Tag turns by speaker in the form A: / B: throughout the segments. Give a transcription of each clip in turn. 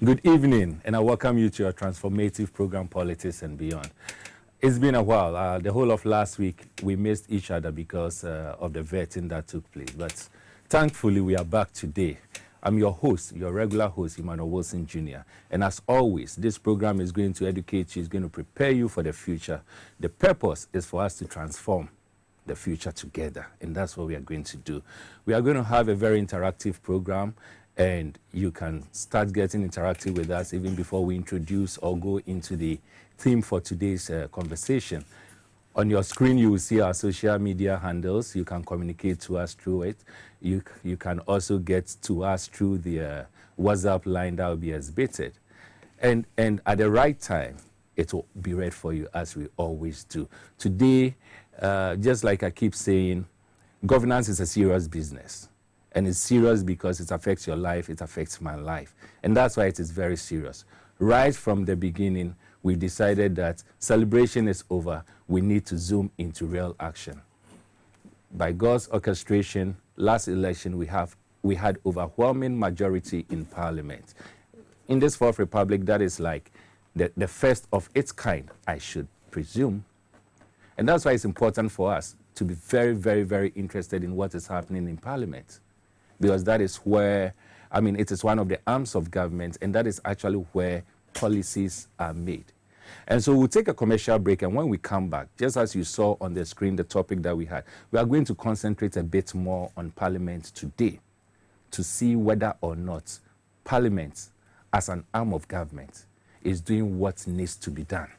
A: Good evening, and I welcome you to your transformative program, Politics and Beyond. It's been a while. The whole of last week, we missed each other because of the vetting that took place. But thankfully, we are back today. I'm your host, your regular host, Emmanuel Jr. And as always, this program is going to educate you, it's going to prepare you for the future. The purpose is for us to transform the future together, and that's what we are going to do. We are going to have a very interactive program, and you can start getting interactive with us even before we introduce or go into the theme for today's conversation. On your screen, you will see our social media handles. You can communicate to us through it. You can also get to us through the WhatsApp line that will be exhibited. And at the right time, it will be read for you as we always do. Today, just like I keep saying, governance is a serious business. And it's serious because it affects your life, it affects my life. And that's why it is very serious. Right from the beginning, we decided that celebration is over. We need to zoom into real action. By God's orchestration, last election, we had overwhelming majority in Parliament. In this Fourth Republic, that is like the first of its kind, I should presume. And that's why it's important for us to be very, very, very interested in what is happening in Parliament. Because that is where, it is one of the arms of government, and that is actually where policies are made. And so we'll take a commercial break, and when we come back, just as you saw on the screen, the topic that we had, we are going to concentrate a bit more on Parliament today to see whether or not Parliament, as an arm of government, is doing what needs to be done.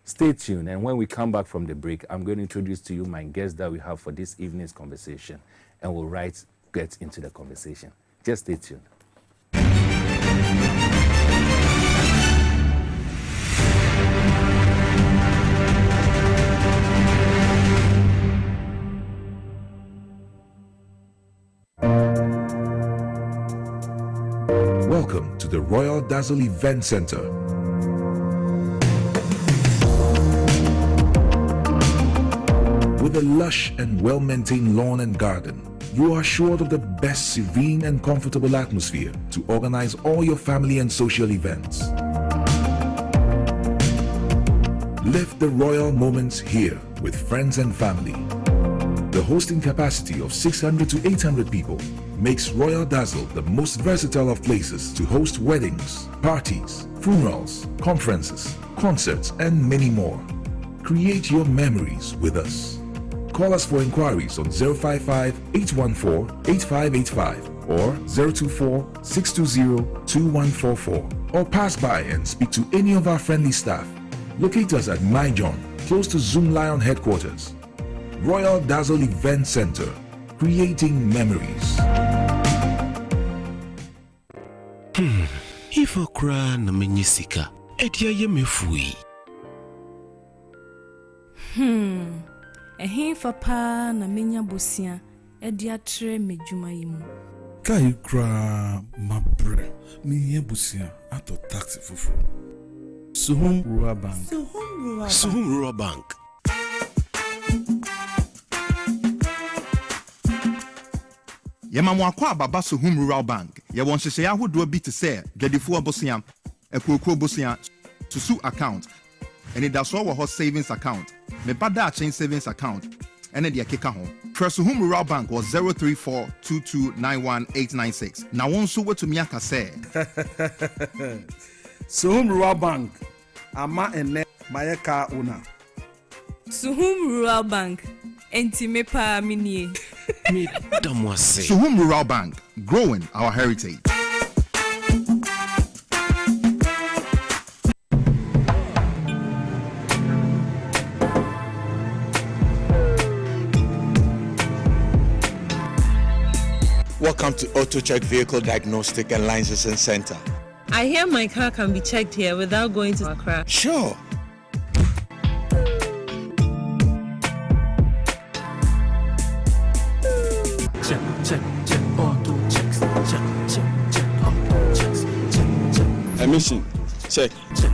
A: Stay tuned, and when we come back from the break, I'm going to introduce to you my guest that we have for this evening's conversation, and we'll get into the conversation. Just stay tuned.
B: Welcome to the Royal Dazzle Event Center. With a lush and well-maintained lawn and garden, you are assured of the best serene and comfortable atmosphere to organize all your family and social events. Live the royal moments here with friends and family. The hosting capacity of 600 to 800 people makes Royal Dazzle the most versatile of places to host weddings, parties, funerals, conferences, concerts, and many more. Create your memories with us. Call us for inquiries on 055-814-8585 or 024-620-2144, or pass by and speak to any of our friendly staff. Locate us at My John, close to Zoom Lion headquarters. Royal Dazzle Event Center, creating memories.
C: If I cry na menyisika, edia ye mefui.
D: Ehinfa pa na menya bosia edia tre medwuma yimu.
E: Kai kra mabre me bosia ato taxi fufu. Suhum Rural Bank.
C: Suhum Rural Bank.
F: Yemamu akwa baba Suhum Rural Bank. Ye won hyehyɛ ahodo bi te sɛ gadifo abosia, ekoko bosia, susu account, and that's all our savings account. Me bada chain savings account, and then the keka ho. Suhum Rural Bank was 034-2291-896. Now one so what to me aka say.
E: Suhum Rural Bank. Ama ene mayeka una.
D: Suhum Rural Bank. Enti me pa minie.
F: Suhum Rural Bank, growing our heritage.
G: Welcome to Auto Check Vehicle Diagnostic and Licensing Center.
H: I hear my car can be checked here without going to Accra.
G: Sure.
C: Check, auto checks. Check, auto checks. Check.
G: Emission, check.
C: Check,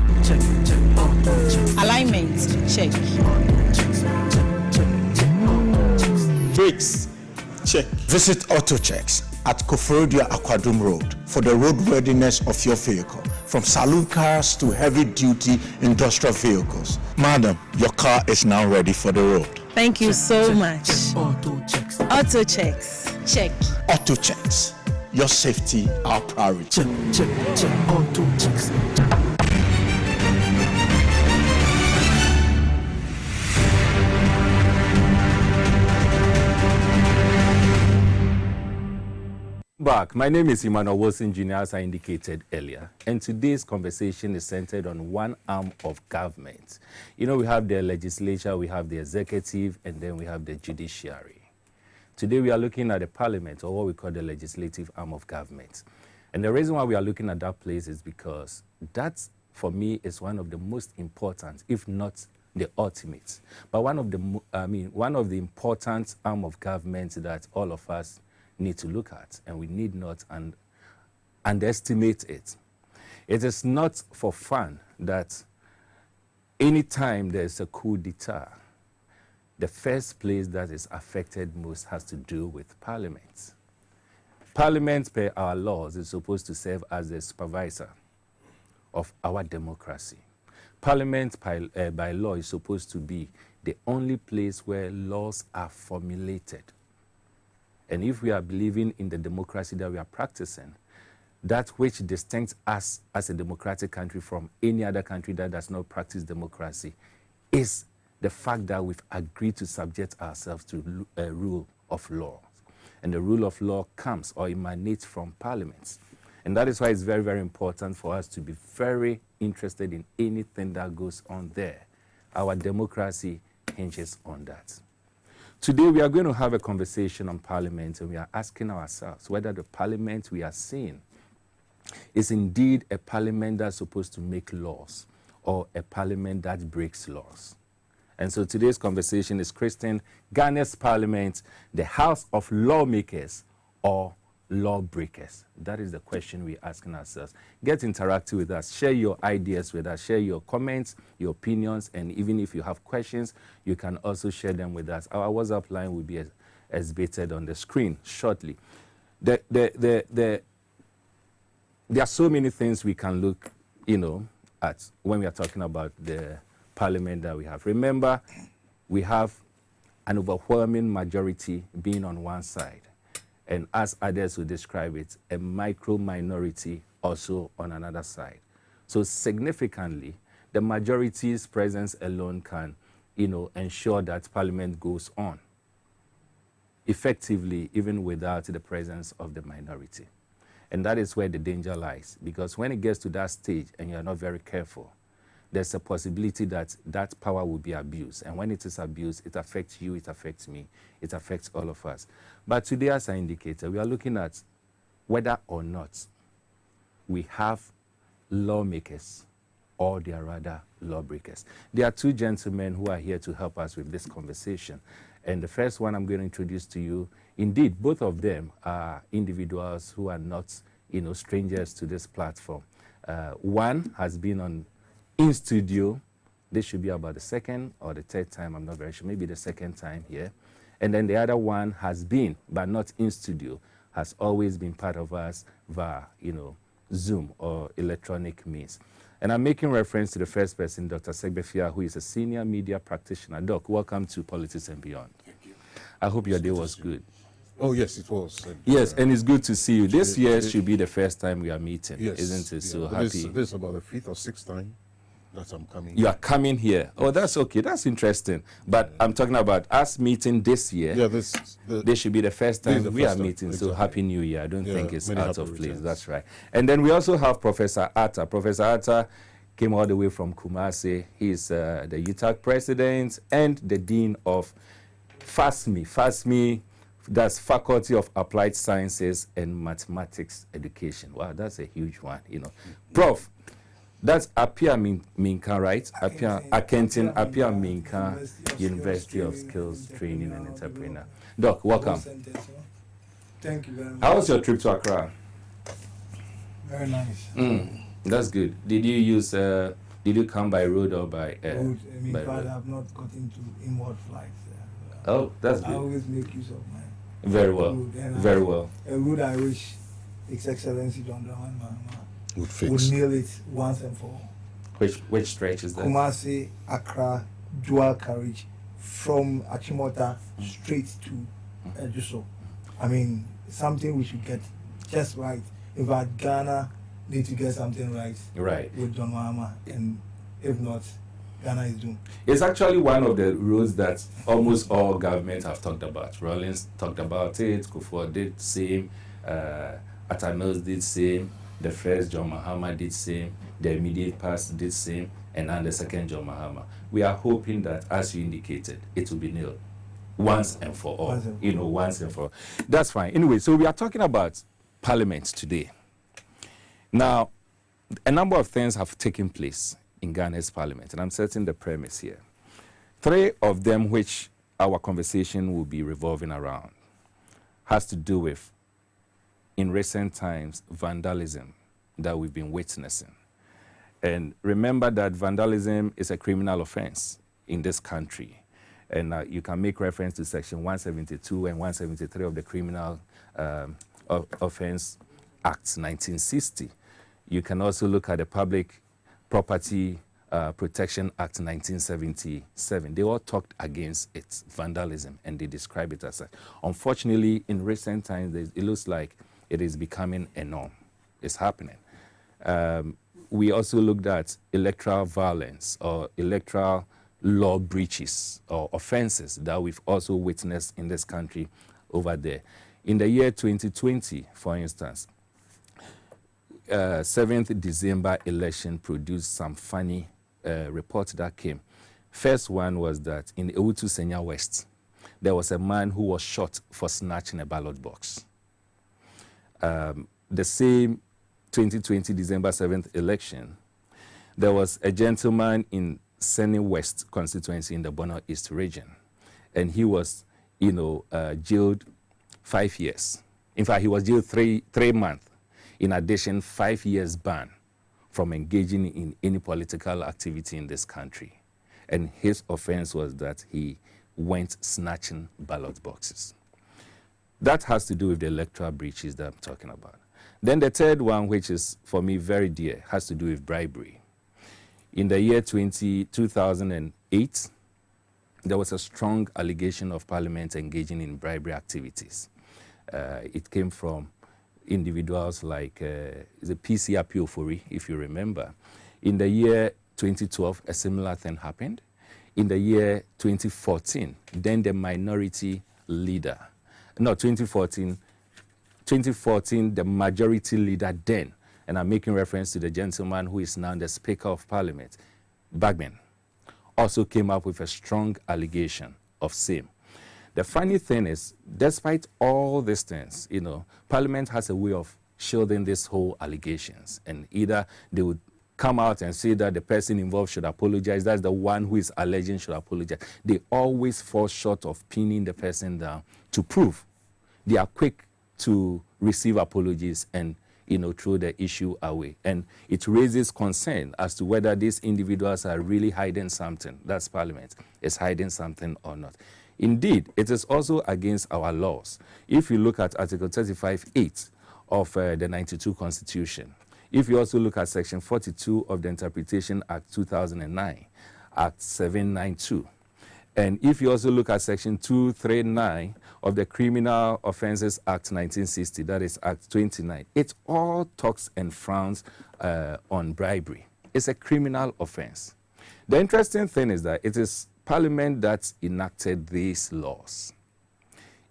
C: auto checks.
H: Alignment, check.
G: Brakes, check.
I: Visit Auto Checks
G: at Koforidua Aquadum Road for the roadworthiness of your vehicle, from saloon cars to heavy-duty industrial vehicles. Madam, your car is now ready for the road.
H: Thank you so much.
E: Auto checks.
H: Auto checks. Check.
G: Auto checks. Your safety, our priority.
E: Check. Auto checks.
A: Back. My name is Emmanuel Wilson Jr., as I indicated earlier, and today's conversation is centered on one arm of government. You know, we have the legislature, we have the executive, and then we have the judiciary. Today we are looking at the parliament, or what we call the legislative arm of government. And the reason why we are looking at that place is because that, for me, is one of the most important, if not the ultimate, but one of the important arm of government that all of us need to look at, and we need not underestimate it. It is not for fun that anytime there's a coup d'etat, the first place that is affected most has to do with Parliament. Parliament, per our laws, is supposed to serve as the supervisor of our democracy. Parliament, by law, is supposed to be the only place where laws are formulated. And if we are believing in the democracy that we are practicing, that which distincts us as a democratic country from any other country that does not practice democracy is the fact that we've agreed to subject ourselves to a rule of law. And the rule of law comes or emanates from parliaments. And that is why it's very, very important for us to be very interested in anything that goes on there. Our democracy hinges on that. Today, we are going to have a conversation on Parliament, and we are asking ourselves whether the Parliament we are seeing is indeed a Parliament that's supposed to make laws or a Parliament that breaks laws. And so today's conversation is Christian Ghana's Parliament, the House of Lawmakers or lawbreakers? That is the question we're asking ourselves. Get interactive with us. Share your ideas with us. Share your comments, your opinions, and even if you have questions, you can also share them with us. Our WhatsApp line will be exhibited on the screen shortly. There are so many things we can look, at when we are talking about the parliament that we have. Remember, we have an overwhelming majority being on one side, and as others will describe it, a micro minority also on another side. So significantly, the majority's presence alone can, ensure that parliament goes on effectively, even without the presence of the minority. And that is where the danger lies, because when it gets to that stage and you're not very careful, there's a possibility that that power will be abused. And when it is abused, it affects you, it affects me, it affects all of us. But today, as I indicated, we are looking at whether or not we have lawmakers or they are rather lawbreakers. There are two gentlemen who are here to help us with this conversation. And the first one I'm going to introduce to you, indeed, both of them are individuals who are not, strangers to this platform. One has been on in studio. This should be about the second or the third time, I'm not very sure, maybe the second time here. And then the other one has been, but not in studio, has always been part of us via, Zoom or electronic means. And I'm making reference to the first person, Dr. Segbefia, who is a senior media practitioner. Doc, welcome to Politics and Beyond.
I: Thank you.
A: I hope your day was good.
I: Oh, yes, it was.
A: Yes, and it's good to see you. This year should be the first time we are meeting,
I: yes,
A: isn't it? So
I: yeah,
A: happy.
I: This is about the fifth or sixth time that I'm coming.
A: You are coming here. Yes. Oh, that's okay. That's interesting. But I'm talking about us meeting this year.
I: Yeah,
A: this should be the first time we are meeting.
I: Exactly.
A: So Happy New Year. I don't think it's out of place.
I: Returns.
A: That's right. And then we also have Professor Atta. Professor Atta came all the way from Kumasi. He's the UTAC president and the dean of FASME. FASME, that's Faculty of Applied Sciences and Mathematics Education. Wow, that's a huge one, Prof, that's Apia Minka, right? Akentin Apia Minka, University of Skills Training and Entrepreneur. Doc, welcome.
J: Thank you very much.
A: How was your trip to Accra?
J: Very nice.
A: That's good. Did you come by road or by
J: road?
A: by
J: I have not got into inward flights.
A: Oh, that's good.
J: I always make use of
A: Very well. Very well.
J: A road I wish His Excellency John Dramani Mahama
I: would fix.
J: would nail it once and for all.
A: Which stretch is that?
J: Kumasi, Accra, dual carriage from Achimota straight to Ejuso. I mean, something we should get just right. In fact, Ghana need to get something right.
A: Right.
J: With John Mahama, and if not, Ghana is doomed.
A: It's actually one of the roads that almost all governments have talked about. Rawlings talked about it, Kufuor did same, Atanos did same, the first John Mahama did same, the immediate past did same, and now the second John Mahama. We are hoping that, as you indicated, it will be nil once and for all. Once and for all. That's fine. Anyway, so we are talking about Parliament today. Now, a number of things have taken place in Ghana's Parliament, and I'm setting the premise here. 3 of them, which our conversation will be revolving around, has to do with, in recent times, vandalism that we've been witnessing. And remember that vandalism is a criminal offense in this country. And you can make reference to Section 172 and 173 of the Criminal Offense Act 1960. You can also look at the Public Property Protection Act 1977. They all talked against its vandalism, and they describe it as such. Unfortunately, in recent times, it looks like it is becoming a norm. It's happening. We also looked at electoral violence or electoral law breaches or offenses that we've also witnessed in this country over there. In the year 2020, for instance, 7th December election produced some funny reports that came. First one was that in Ewutu Senya West, there was a man who was shot for snatching a ballot box. The same 2020 December 7th election, there was a gentleman in Sene West constituency in the Bono East region, and he was, jailed 5 years. In fact, he was jailed three months. In addition, 5 years ban from engaging in any political activity in this country. And his offense was that he went snatching ballot boxes. That has to do with the electoral breaches that I'm talking about. Then the third one, which is for me very dear, has to do with bribery. In the year 2008, there was a strong allegation of Parliament engaging in bribery activities. It came from individuals like the PC Apiofori, if you remember. In the year 2012, a similar thing happened. In the year 2014, then the minority leader, no, 2014, the majority leader then, and I'm making reference to the gentleman who is now the Speaker of Parliament, Bagman, also came up with a strong allegation of same. The funny thing is, despite all these things, Parliament has a way of shielding these whole allegations, and either they would come out and say that the person involved should apologize, that's the one who is alleging should apologize. They always fall short of pinning the person down to prove. They are quick to receive apologies and throw the issue away. And it raises concern as to whether these individuals are really hiding something. That's Parliament, is hiding something or not. Indeed, it is also against our laws. If you look at Article 35(8) of the 92 Constitution, if you also look at Section 42 of the Interpretation Act 2009, Act 792, and if you also look at Section 239 of the Criminal Offences Act 1960, that is Act 29, it all talks and frowns on bribery. It's a criminal offense. The interesting thing is that it is Parliament that enacted these laws.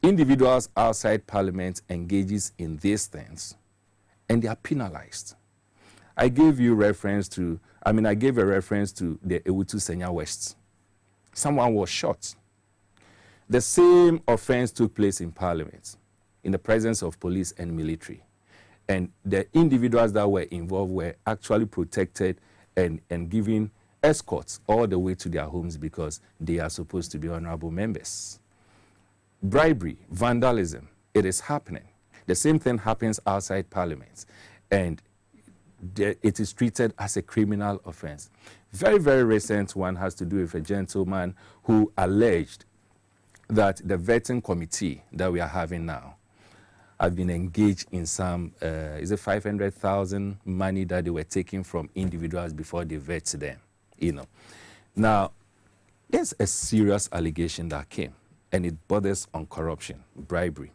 A: Individuals outside Parliament engages in these things, and they are penalized. I gave a reference to the Ewutu Senya West. Someone was shot. The same offense took place in Parliament, in the presence of police and military. And the individuals that were involved were actually protected and given escorts all the way to their homes because they are supposed to be honorable members. Bribery, vandalism, it is happening. The same thing happens outside Parliament, and it is treated as a criminal offense. Very, very recent one has to do with a gentleman who alleged that the vetting committee that we are having now have been engaged in some, is it 500,000 money that they were taking from individuals before they vet them, you know. Now, there's a serious allegation that came, and it borders on corruption, bribery.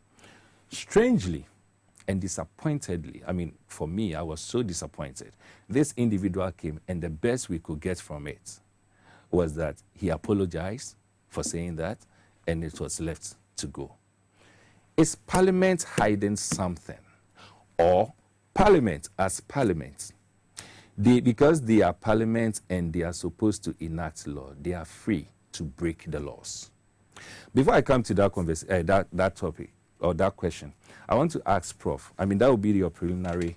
A: Strangely and disappointedly, I mean, for me, I was so disappointed. This individual came, and the best we could get from it was that he apologized for saying that, and it was left to go. Is Parliament hiding something? Or Parliament as Parliament? Because they are Parliament and they are supposed to enact law, they are free to break the laws. Before I come to that topic or that question, I want to ask Prof. I mean, that will be your preliminary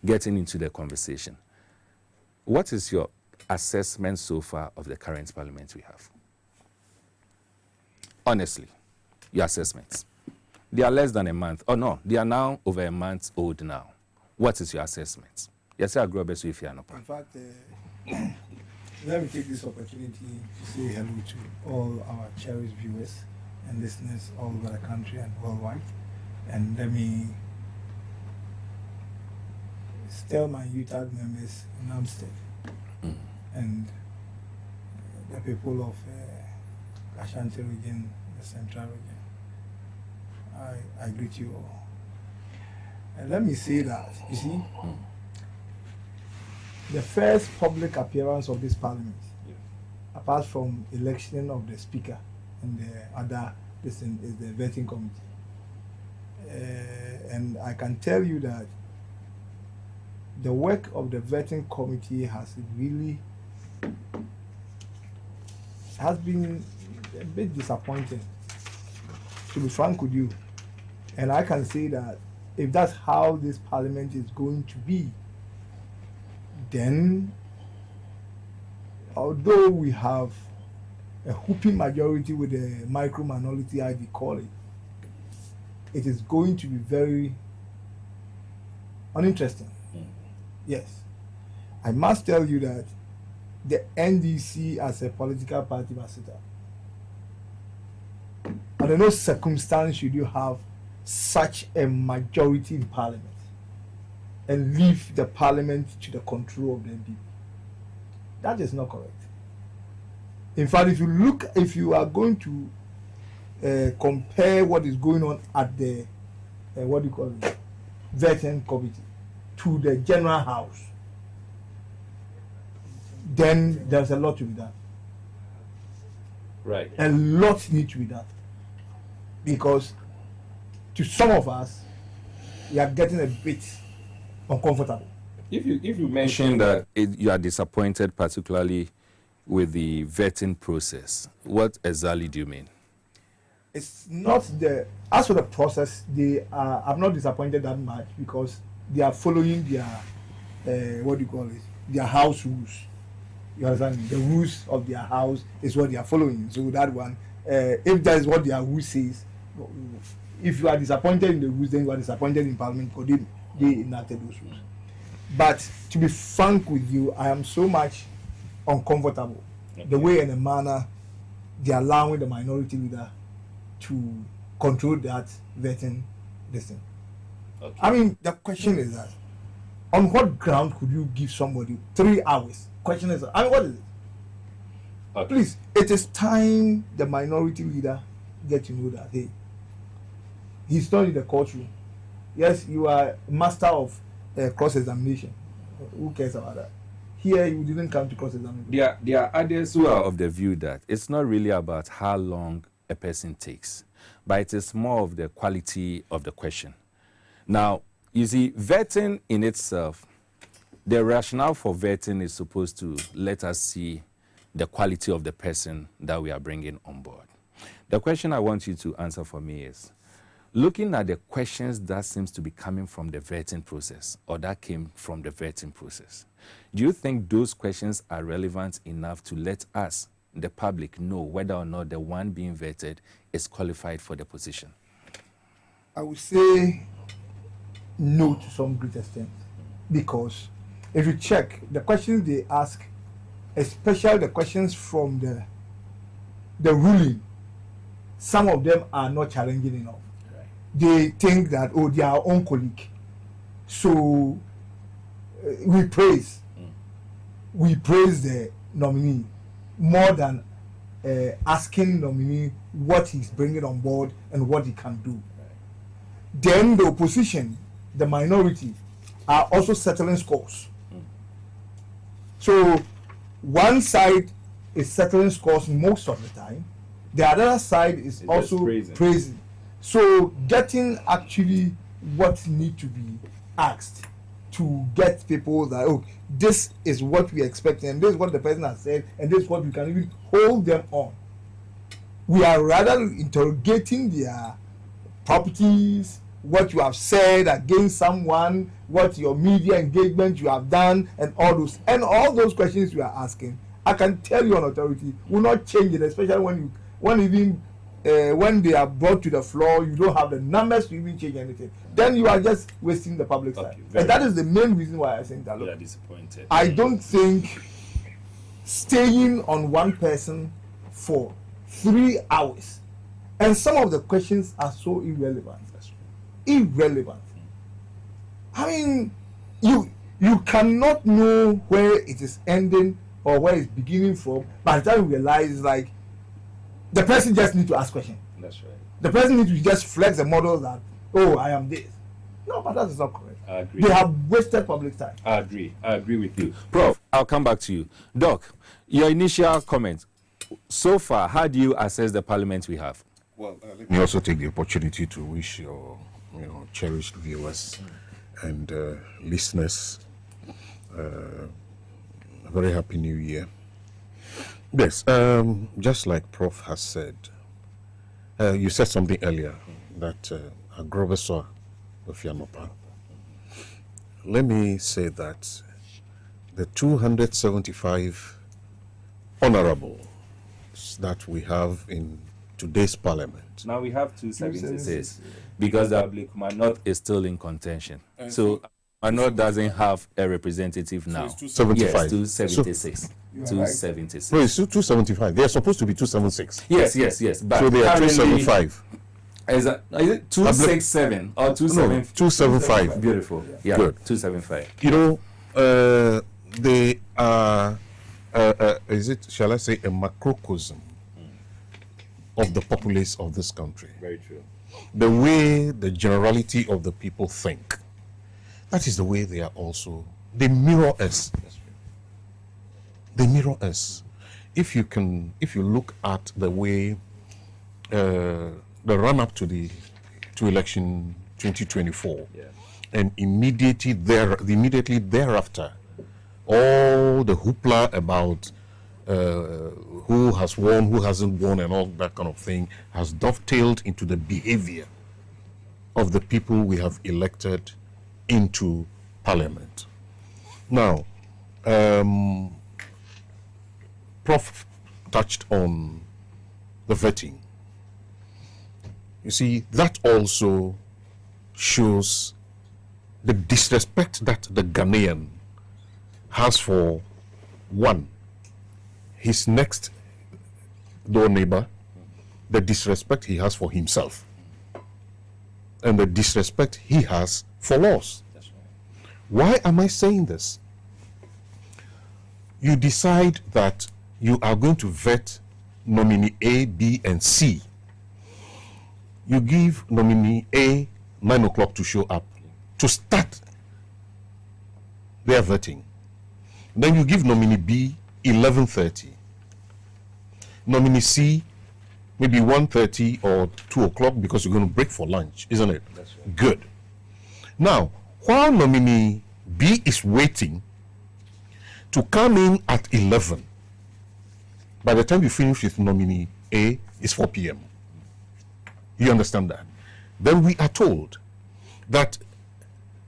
A: getting into the conversation. What is your assessment so far of the current Parliament we have? Honestly, your assessments. They are less than a month. Oh, no, they are now over a month old now. What is your assessment? Yes, I grow best if you are not.
J: In fact, let me take this opportunity to say hello to all our cherished viewers and listeners all over the country and worldwide. And let me tell my UTAG members in Amstead and the people of Ashanti region, the Central region. I greet you all. And let me say that, you see, the first public appearance of this Parliament, apart from election of the Speaker and the other, is the vetting committee. And I can tell you that the work of the vetting committee has been a bit disappointing, to be frank with you. And I can say that if that's how this Parliament is going to be, then although we have a whooping majority with a micro minority, I call it, it is going to be very uninteresting. Yes. I must tell you that the NDC as a political party must sit up. Under no circumstance should you have such a majority in Parliament and leave the Parliament to the control of the NPP. That is not correct. In fact, if you are going to compare what is going on at the vetting committee to the General House, then there's a lot to be done.
A: Right.
J: A lot needs to be done. Because to some of us, we are getting a bit uncomfortable.
A: If you mention that you are disappointed, particularly with the vetting process, what exactly do you mean?
J: It's not as for the process, I'm not disappointed that much because they are following their house rules. You understand? The rules of their house is what they are following. So that one, if that is what their rule says, if you are disappointed in the rules, then you are disappointed in Parliament because they enacted those rules. But to be frank with you, I am so much uncomfortable the way and the manner they are allowing the minority leader to control that vetting this thing. Okay. I mean, the question is that on what ground could you give somebody 3 hours? Question is, I mean, what is it? Okay. Please, it is time the minority leader get to know that, hey, he's not in the courtroom. Yes, you are master of cross-examination. Who cares about that? Here, you didn't come to cross-examination.
A: There are others who are of the view that it's not really about how long a person takes, but it is more of the quality of the question. Now, you see, vetting in itself, the rationale for vetting is supposed to let us see the quality of the person that we are bringing on board. The question I want you to answer for me is, looking at the questions that seems to be coming from the vetting process or that came from the vetting process, do you think those questions are relevant enough to let us, the public, know whether or not the one being vetted is qualified for the position?
J: I would say no to some great extent, because if you check the questions they ask, especially the questions from the the ruling, some of them are not challenging enough. Right. They think that, oh, they are our own colleague. So we praise the nominee more than asking nominee what he's bringing on board and what he can do. Right. Then the opposition, the minority, are also settling scores. So one side is settling scores most of the time. The other side is also praising. So getting actually what need to be asked to get people that, oh, this is what we expect and this is what the person has said and this is what we can even hold them on. We are rather interrogating their properties, what you have said against someone, what your media engagement you have done, and all those questions you are asking. I can tell you on authority will not change it, especially when they are brought to the floor, you don't have the numbers to even change anything. Then you are just wasting the public time. And that is the main reason why I think that.
A: You are disappointed.
J: I don't think staying on one person for 3 hours, and some of the questions are so irrelevant. Irrelevant. I mean, you cannot know where it is ending or where it's beginning from. By the time you realize, like, the person just needs to ask questions.
A: That's right.
J: The person needs to just flex the model that, oh, I am this. No, but that is not correct.
A: I agree.
J: They have wasted public time.
A: I agree with you. Prof, I'll come back to you. Doc, your initial comments. So far, how do you assess the parliament we have?
I: Well, let me also take the opportunity to wish your cherished viewers and listeners a very happy new year. Yes, just like Prof has said, you said something earlier that agrobeswa of Yanopa. Let me say that the 275 honorables that we have in today's parliament.
A: Now we have 276 because the Ablikuma North is still in contention. So North doesn't have a representative now.
I: So it's 275.
A: Yes, 276. 276.
I: No, it's 275. They are supposed to be 276.
A: Yes. But
I: so they are 275.
A: Is it 267 or 275?
I: No, 275.
A: Beautiful. Yeah, good. 275.
I: You know, they are, shall I say, a macrocosm of the populace of this country.
A: Very true.
I: The way the generality of the people think, that is the way they are also. They mirror us. They mirror us. If you look at the way the run-up to election 2024, and immediately thereafter, all the hoopla about who has won, who hasn't won, and all that kind of thing has dovetailed into the behavior of the people we have elected into parliament. Now, Prof touched on the vetting. You see, that also shows the disrespect that the Ghanaian has for, one, his next door neighbor, the disrespect he has for himself, and the disrespect he has for laws. That's right. Why am I saying this? You decide that you are going to vet nominee A, B, and C. You give nominee A 9 o'clock to show up to start their vetting. Then you give nominee B 11:30. Nominee C maybe 1:30 or 2 o'clock because you're going to break for lunch, isn't it? That's right. Good. Now, while nominee B is waiting to come in at 11, by the time you finish with nominee A, it's 4 p.m. You understand that? Then we are told that,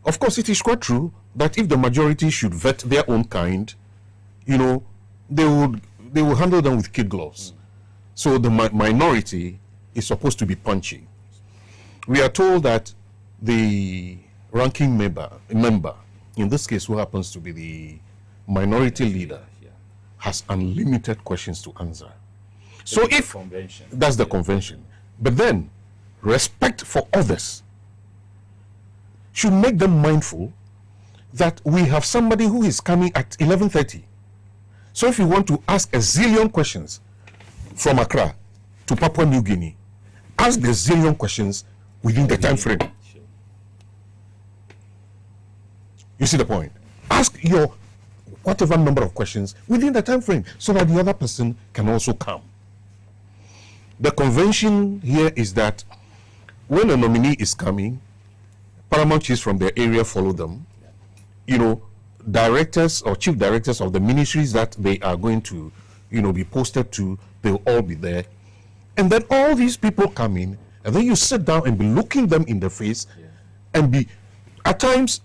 I: of course, it is quite true that if the majority should vet their own kind, you know, they will handle them with kid gloves. So the minority is supposed to be punchy. We are told that the ranking member, in this case who happens to be the minority leader, has unlimited questions to answer. So if that's the convention, but then respect for others should make them mindful that we have somebody who is coming at 11:30. So if you want to ask a zillion questions from Accra to Papua New Guinea, ask the zillion questions within the time frame. You see the point? Ask your whatever number of questions within the time frame so that the other person can also come. The convention here is that when a nominee is coming, paramount chiefs from their area follow them. You know, directors or chief directors of the ministries that they are going to, you know, be posted to, they'll all be there. And then all these people come in, and then you sit down and be looking them in the face and be, at times,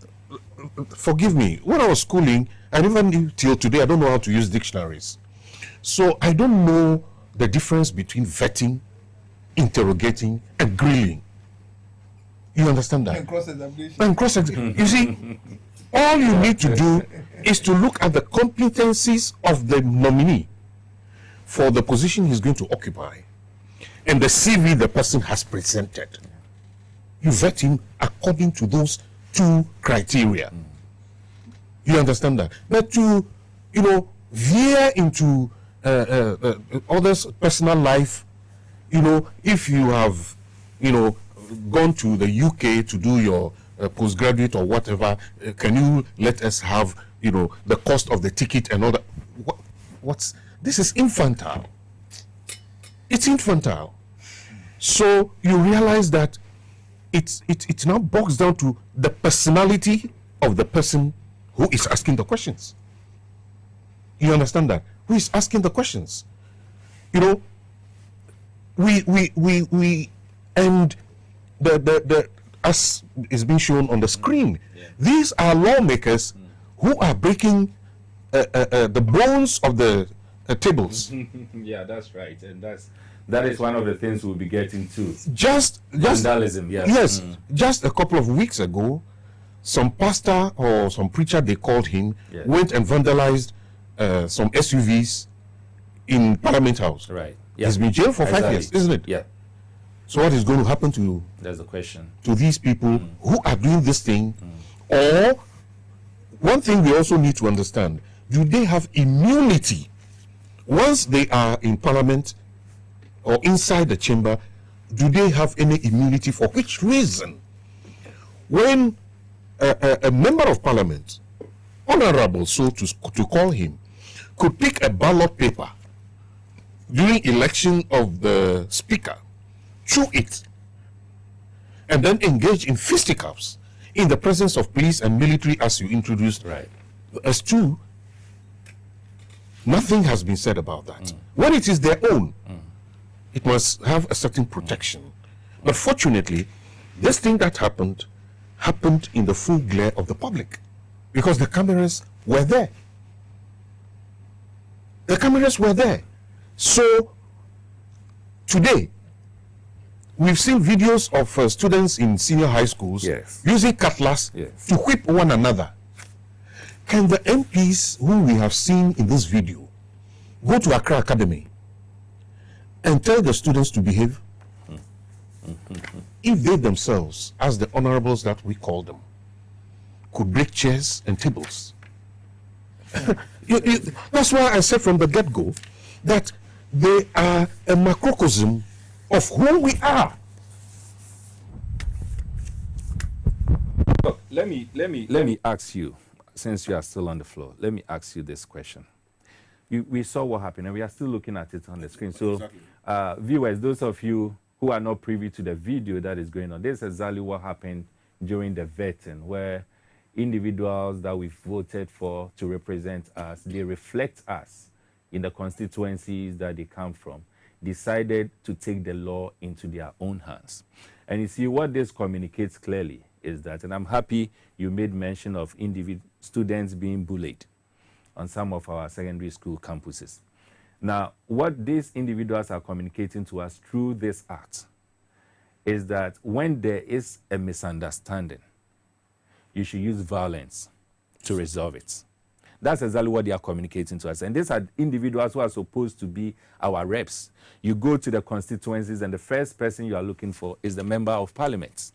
I: forgive me, when I was schooling, and even till today, I don't know how to use dictionaries. So I don't know the difference between vetting, interrogating, and grilling. You understand that?
J: And cross-examination.
I: And cross-examination. You see, all you need to do is to look at the competencies of the nominee for the position he's going to occupy and the CV the person has presented. You vet him according to those two criteria. You understand that? But to, you know, veer into others' personal life, you know, if you have, you know, gone to the UK to do your postgraduate or whatever, can you let us have, you know, the cost of the ticket and all that? What's this is infantile. It's infantile. So you realize that it now boils down to the personality of the person who is asking the questions. You understand that? Who is asking the questions? You know, we and the as is being shown on the screen, these are lawmakers who are breaking the bones of the tables.
A: Yeah, that's right, and that is one of the things we'll be getting to.
I: Just
A: vandalism. Yes.
I: Yes. Just a couple of weeks ago, some pastor or some preacher, they called him, went and vandalized some SUVs in Parliament House.
A: Right.
I: Yeah. He's been jailed for 5 years, isn't it?
A: Yeah.
I: So what is going to happen to?
A: There's a question.
I: To these people who are doing this thing, or one thing we also need to understand: do they have immunity once they are in Parliament or inside the chamber? Do they have any immunity? For which reason? When a member of Parliament, honorable, so to call him, could pick a ballot paper during election of the speaker, chew it, and then engage in fisticuffs in the presence of police and military, as you introduced,
A: right,
I: as two, nothing has been said about that. When it is their own, it must have a certain protection. But fortunately, this thing that happened in the full glare of the public, because the cameras were there. The cameras were there. So today, we've seen videos of students in senior high schools using cutlass to whip one another. Can the MPs who we have seen in this video go to Accra Academy and tell the students to behave? If they themselves, as the honorables that we call them, could break chairs and tables. That's why I said from the get-go that they are a macrocosm of who we are.
A: Look, let me ask you, since you are still on the floor, let me ask you this question. We saw what happened, and we are still looking at it on the screen. So, viewers, those of you who are not privy to the video that is going on, this is exactly what happened during the vetting, where individuals that we voted for to represent us, they reflect us in the constituencies that they come from, decided to take the law into their own hands. And you see, what this communicates clearly is that, and I'm happy you made mention of students being bullied on some of our secondary school campuses. Now, what these individuals are communicating to us through this act is that when there is a misunderstanding, you should use violence to resolve it. That's exactly what they are communicating to us. And these are individuals who are supposed to be our reps. You go to the constituencies, and the first person you are looking for is the member of parliament.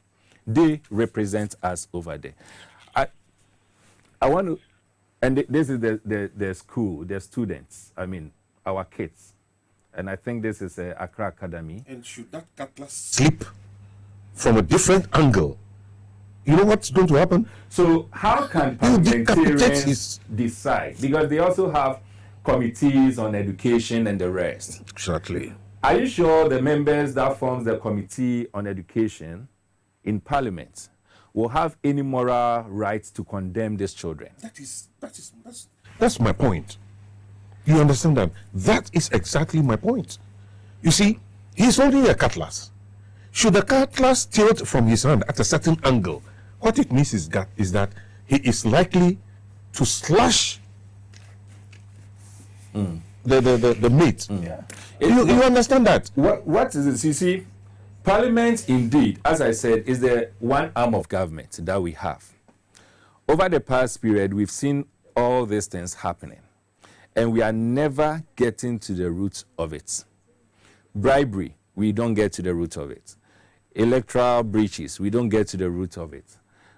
A: They represent us over there. I want to, and this is the school, the students, I mean, our kids. And I think this is Accra Academy.
I: And should that cutlass slip from a different angle, you know what's going to happen?
A: So how can parliamentarians decide? Because they also have committees on education and the rest.
I: Exactly.
A: Are you sure the members that forms the committee on education in parliament will have any moral right to condemn these children?
I: That's my point. You understand that? That is exactly my point. You see, he's holding a cutlass. Should the cutlass tilt from his hand at a certain angle, what it means is that he is likely to slash the mate.
A: Yeah.
I: You understand that?
A: What is it? You see, Parliament, indeed, as I said, is the one arm of government that we have. Over the past period, we've seen all these things happening, and we are never getting to the root of it. Bribery, we don't get to the root of it. Electoral breaches, we don't get to the root of it.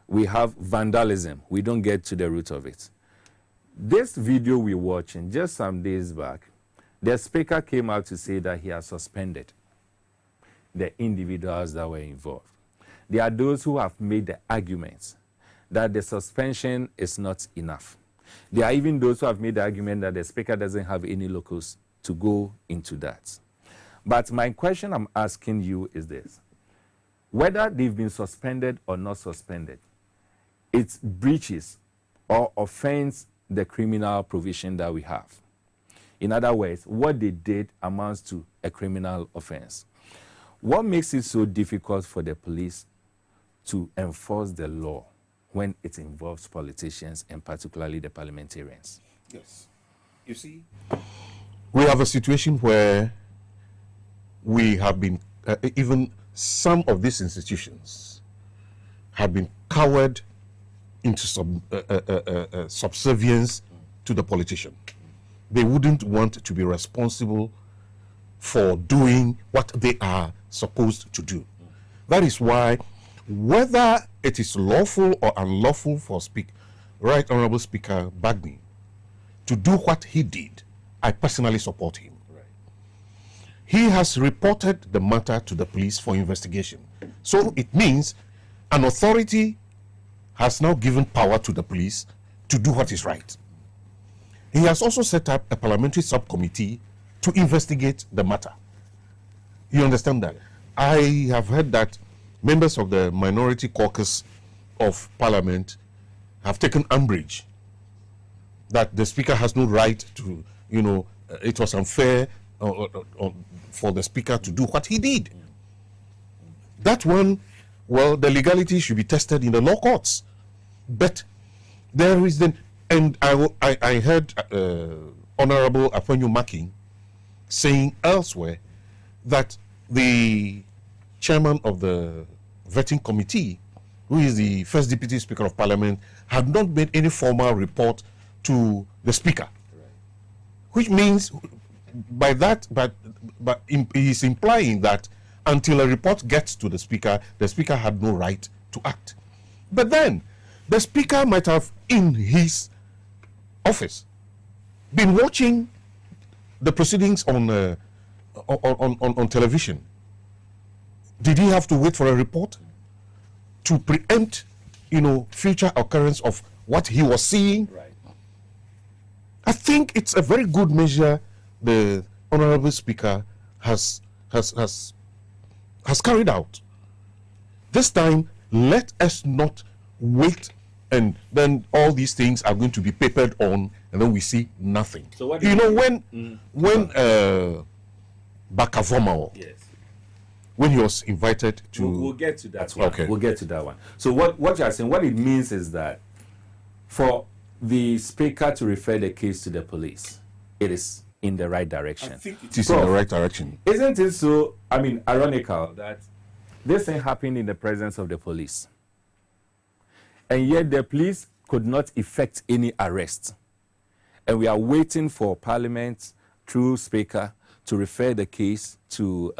A: We have vandalism, we don't get to the root of it. This video we're watching, just some days back, the speaker came out to say that he has suspended the individuals that were involved. There are those who have made the argument that the suspension is not enough. There are even those who have made the argument that the speaker doesn't have any locus to go into that. But my question I'm asking you is this. Whether they've been suspended or not suspended, it breaches or offends the criminal provision that we have. In other words, what they did amounts to a criminal offense. What makes it so difficult for the police to enforce the law when it involves politicians and particularly the parliamentarians?
I: Yes. You see, we have a situation where we have been, even some of these institutions have been cowered into subservience to the politician. They wouldn't want to be responsible for doing what they are supposed to do. That is why, whether it is lawful or unlawful for Right Honorable Speaker Bagni to do what he did, I personally support him. Right. He has reported the matter to the police for investigation. So it means an authority has now given power to the police to do what is right. He has also set up a parliamentary subcommittee to investigate the matter. You understand that? I have heard that members of the minority caucus of parliament have taken umbrage that the speaker has no right to, it was unfair for the speaker to do what he did. That one, well, the legality should be tested in the law courts. But there is then, and I heard Honorable Afenyo Makin saying elsewhere that the chairman of the vetting committee, who is the first deputy speaker of parliament, had not made any formal report to the speaker. Right. Which means by that, but he's implying that until a report gets to the speaker had no right to act. But then the speaker might have, in his office, been watching the proceedings on television. Did he have to wait for a report to preempt, future occurrence of what he was seeing?
A: Right.
I: I think it's a very good measure the Honorable Speaker has carried out. This time, let us not wait, and then all these things are going to be papered on, and then we see nothing.
A: So what
I: when Bakavomao,
A: yes,
I: when he was invited to,
A: we'll get to that one.
I: Okay,
A: we'll get to that one. So what you are saying, what it means is that for the speaker to refer the case to the police, it is in the right direction.
I: I think it is in the right direction.
A: Isn't it so, ironical that this thing happened in the presence of the police, and yet the police could not effect any arrest? and we are waiting for Parliament through Speaker to refer the case to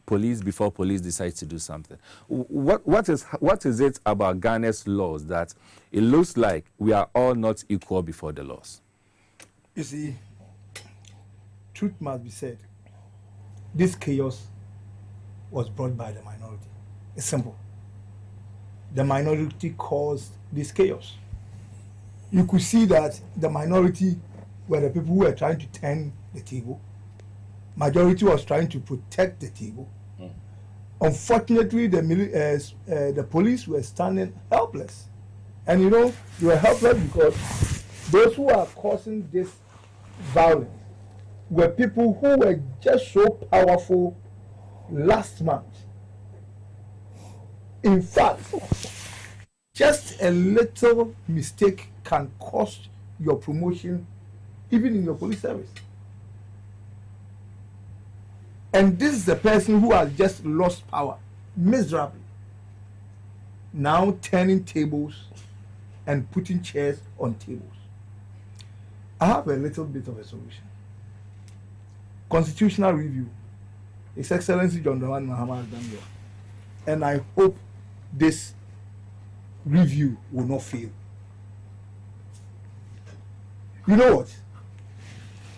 A: police before police decide to do something. What is it about Ghana's laws that it looks like we are all not equal before the laws?
J: You see, truth must be said. This chaos was brought by the minority. It's simple. The minority caused this chaos. You could see that the minority were the people who were trying to turn the table. Majority was trying to protect the table. Unfortunately, the police were standing helpless. And you know, they were helpless because those who are causing this violence were people who were just so powerful last month. In fact, just a little mistake can cost your promotion even in your police service. And this is the person who has just lost power miserably, now turning tables and putting chairs on tables. I have a little bit of a solution. Constitutional review. His Excellency John Dramani Mahama has done here. And I hope this review will not fail. You know what?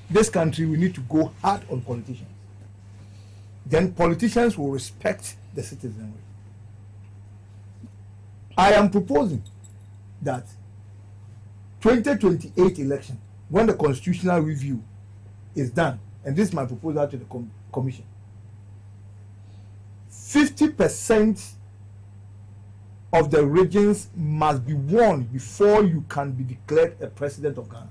J: This country, we need to go hard on politicians. Then politicians will respect the citizenry. I am proposing that 2028 election, when the constitutional review is done, and this is my proposal to the commission, 50% of the regions must be won before you can be declared a president of Ghana.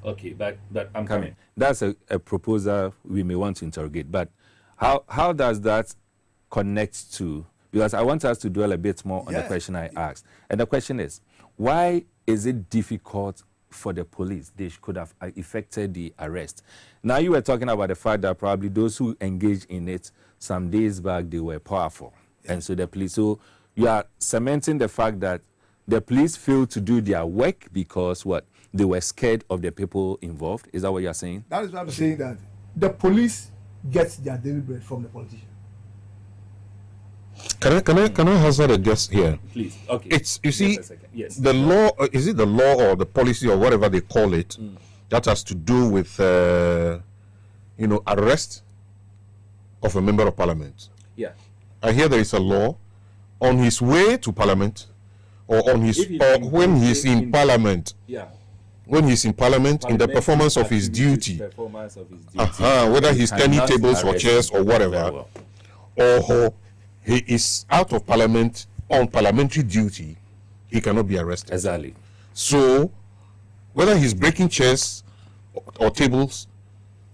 A: Okay, but I'm coming. That's a proposal we may want to interrogate. But how does that connect to, because I want us to dwell a bit more on the question I asked. And the question is, why is it difficult for the police? They could have effected the arrest. Now you were talking about the fact that probably those who engaged in it some days back, they were powerful. And so the police, so you are cementing the fact that the police failed to do their work because what? They were scared of the people involved. Is that what you're saying?
J: That is what I'm saying, that the police gets their daily bread from the politician.
I: Can I hazard a guess here?
A: Please. Okay.
I: It's, you see,
A: yes.
I: the law, is it the law or the policy or whatever they call it, that has to do with, arrest of a member of parliament?
A: Yeah.
I: I hear there is a law on his way to parliament or on his, or when he's in parliament.
A: Yeah.
I: When he's in parliament, in the performance of his duty, whether he's turning tables or chairs or whatever, or he is out of parliament on parliamentary duty, he cannot be arrested.
A: Exactly.
I: So, whether he's breaking chairs or tables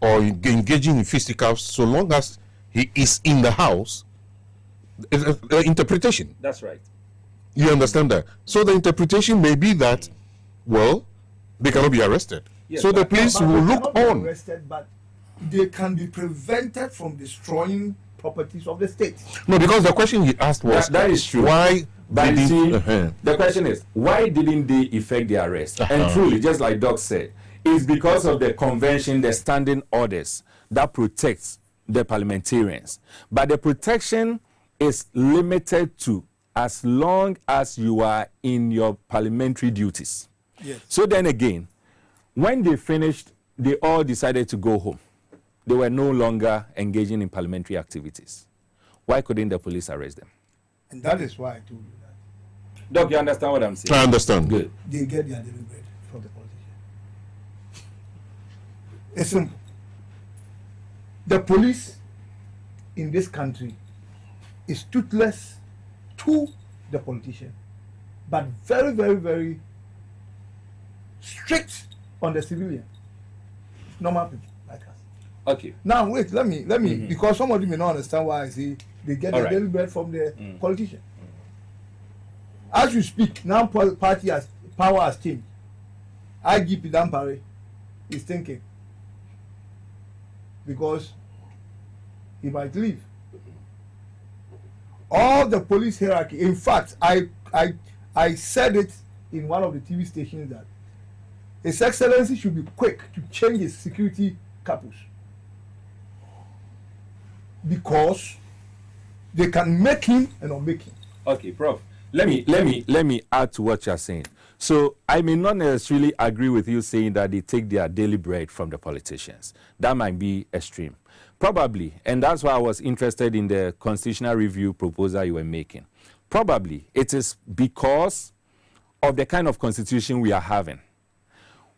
I: or engaging in fisticuffs, so long as he is in the house, interpretation.
A: That's right.
I: You understand that? So the interpretation may be that, well, they cannot be arrested.
J: Yes,
I: so the police will look on.
J: Arrested, but they can be prevented from destroying properties of the state.
I: No, because the question he asked was,
A: that is true.
I: Why?
A: But see, the question is, why didn't they effect the arrest? And truly, just like Doc said, it's because of the convention, the standing orders that protects the parliamentarians. But the protection is limited to as long as you are in your parliamentary duties.
J: Yes.
A: So then again, when they finished, they all decided to go home. They were no longer engaging in parliamentary activities. Why couldn't the police arrest them?
J: And that is why I told you that.
A: Doc, you understand what I'm saying?
I: I understand.
A: Good.
J: They get their daily bread from the politician. It's simple. The police in this country is toothless to the politician, but very, very, very strict on the civilian, normal people like us.
A: Okay.
J: Now wait, let me, because somebody may not understand why I say they get their daily bread from the politician. As you speak, now party has power has changed. IGP Dampare is thinking because he might leave. All the police hierarchy. In fact, I said it in one of the TV stations that His Excellency should be quick to change his security corpus, because they can make him and not make him.
A: Okay, Prof. Let me add to what you're saying. So I may not necessarily agree with you saying that they take their daily bread from the politicians. That might be extreme. Probably, and that's why I was interested in the constitutional review proposal you were making. Probably it is because of the kind of constitution we are having,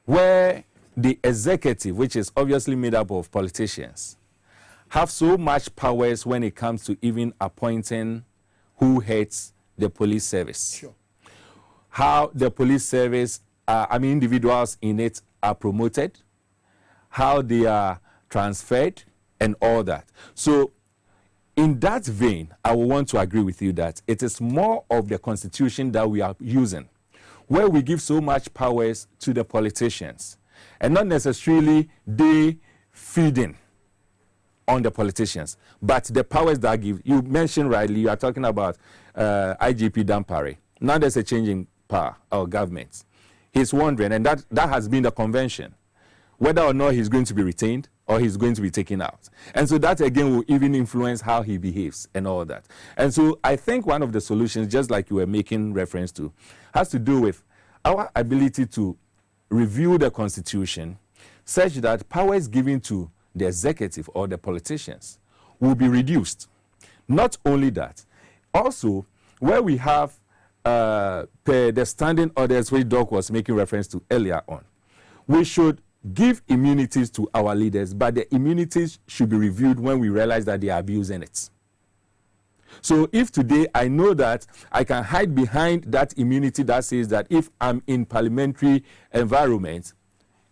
A: where the executive, which is obviously made up of politicians, have so much powers when it comes to even appointing who heads the police service.
J: Sure.
A: How the police service, individuals in it are promoted, how they are transferred, and all that. So in that vein, I will want to agree with you that it is more of the constitution that we are using, where we give so much powers to the politicians, and not necessarily they feeding on the politicians, but the powers that give. You mentioned rightly, you are talking about IGP Dampare. Now there's a change in power or government. He's wondering, and that has been the convention, whether or not he's going to be retained or he's going to be taken out. And so that again will even influence how he behaves and all that. And so I think one of the solutions, just like you were making reference to, has to do with our ability to review the constitution such that powers given to the executive or the politicians will be reduced. Not only that, also where we have the standing orders which Doc was making reference to earlier on, we should give immunities to our leaders, but the immunities should be reviewed when we realize that they are abusing it. So if today I know that I can hide behind that immunity that says that if I'm in parliamentary environment,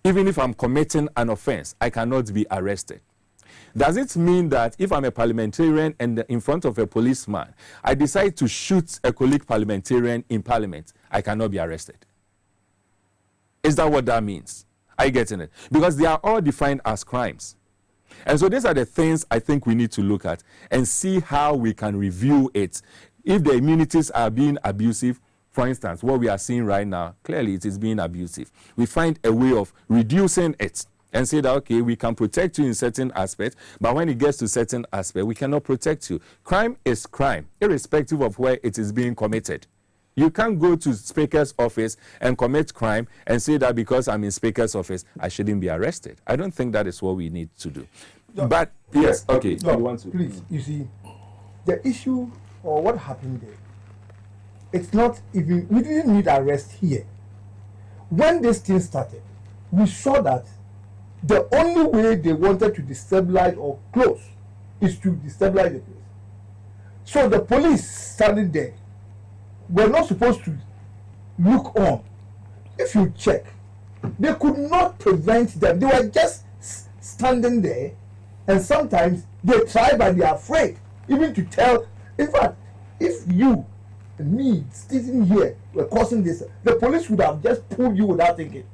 A: even if I'm committing an offense, I cannot be arrested. Does it mean that if I'm a parliamentarian and in front of a policeman, I decide to shoot a colleague parliamentarian in parliament, I cannot be arrested? Is that what that means? Are you getting it? Because they are all defined as crimes. And so these are the things I think we need to look at and see how we can review it. If the immunities are being abusive, for instance, what we are seeing right now, clearly it is being abusive. We find a way of reducing it and say that, okay, we can protect you in certain aspects, but when it gets to certain aspects, we cannot protect you. Crime is crime, irrespective of where it is being committed. You can't go to Speaker's office and commit crime and say that because I'm in Speaker's office, I shouldn't be arrested. I don't think that is what we need to do.
J: No,
A: but, yes, okay.
J: No,
A: you want to?
J: Please, you see, the issue or what happened there, it's not even, we didn't need arrest here. When this thing started, we saw that the only way they wanted to destabilize or close is to destabilize the place. So the police standing there were not supposed to look on. If you check, they could not prevent them. They were just standing there, and sometimes they try, but they are afraid even to tell. In fact, if you and me sitting here were causing this, the police would have just pulled you without thinking.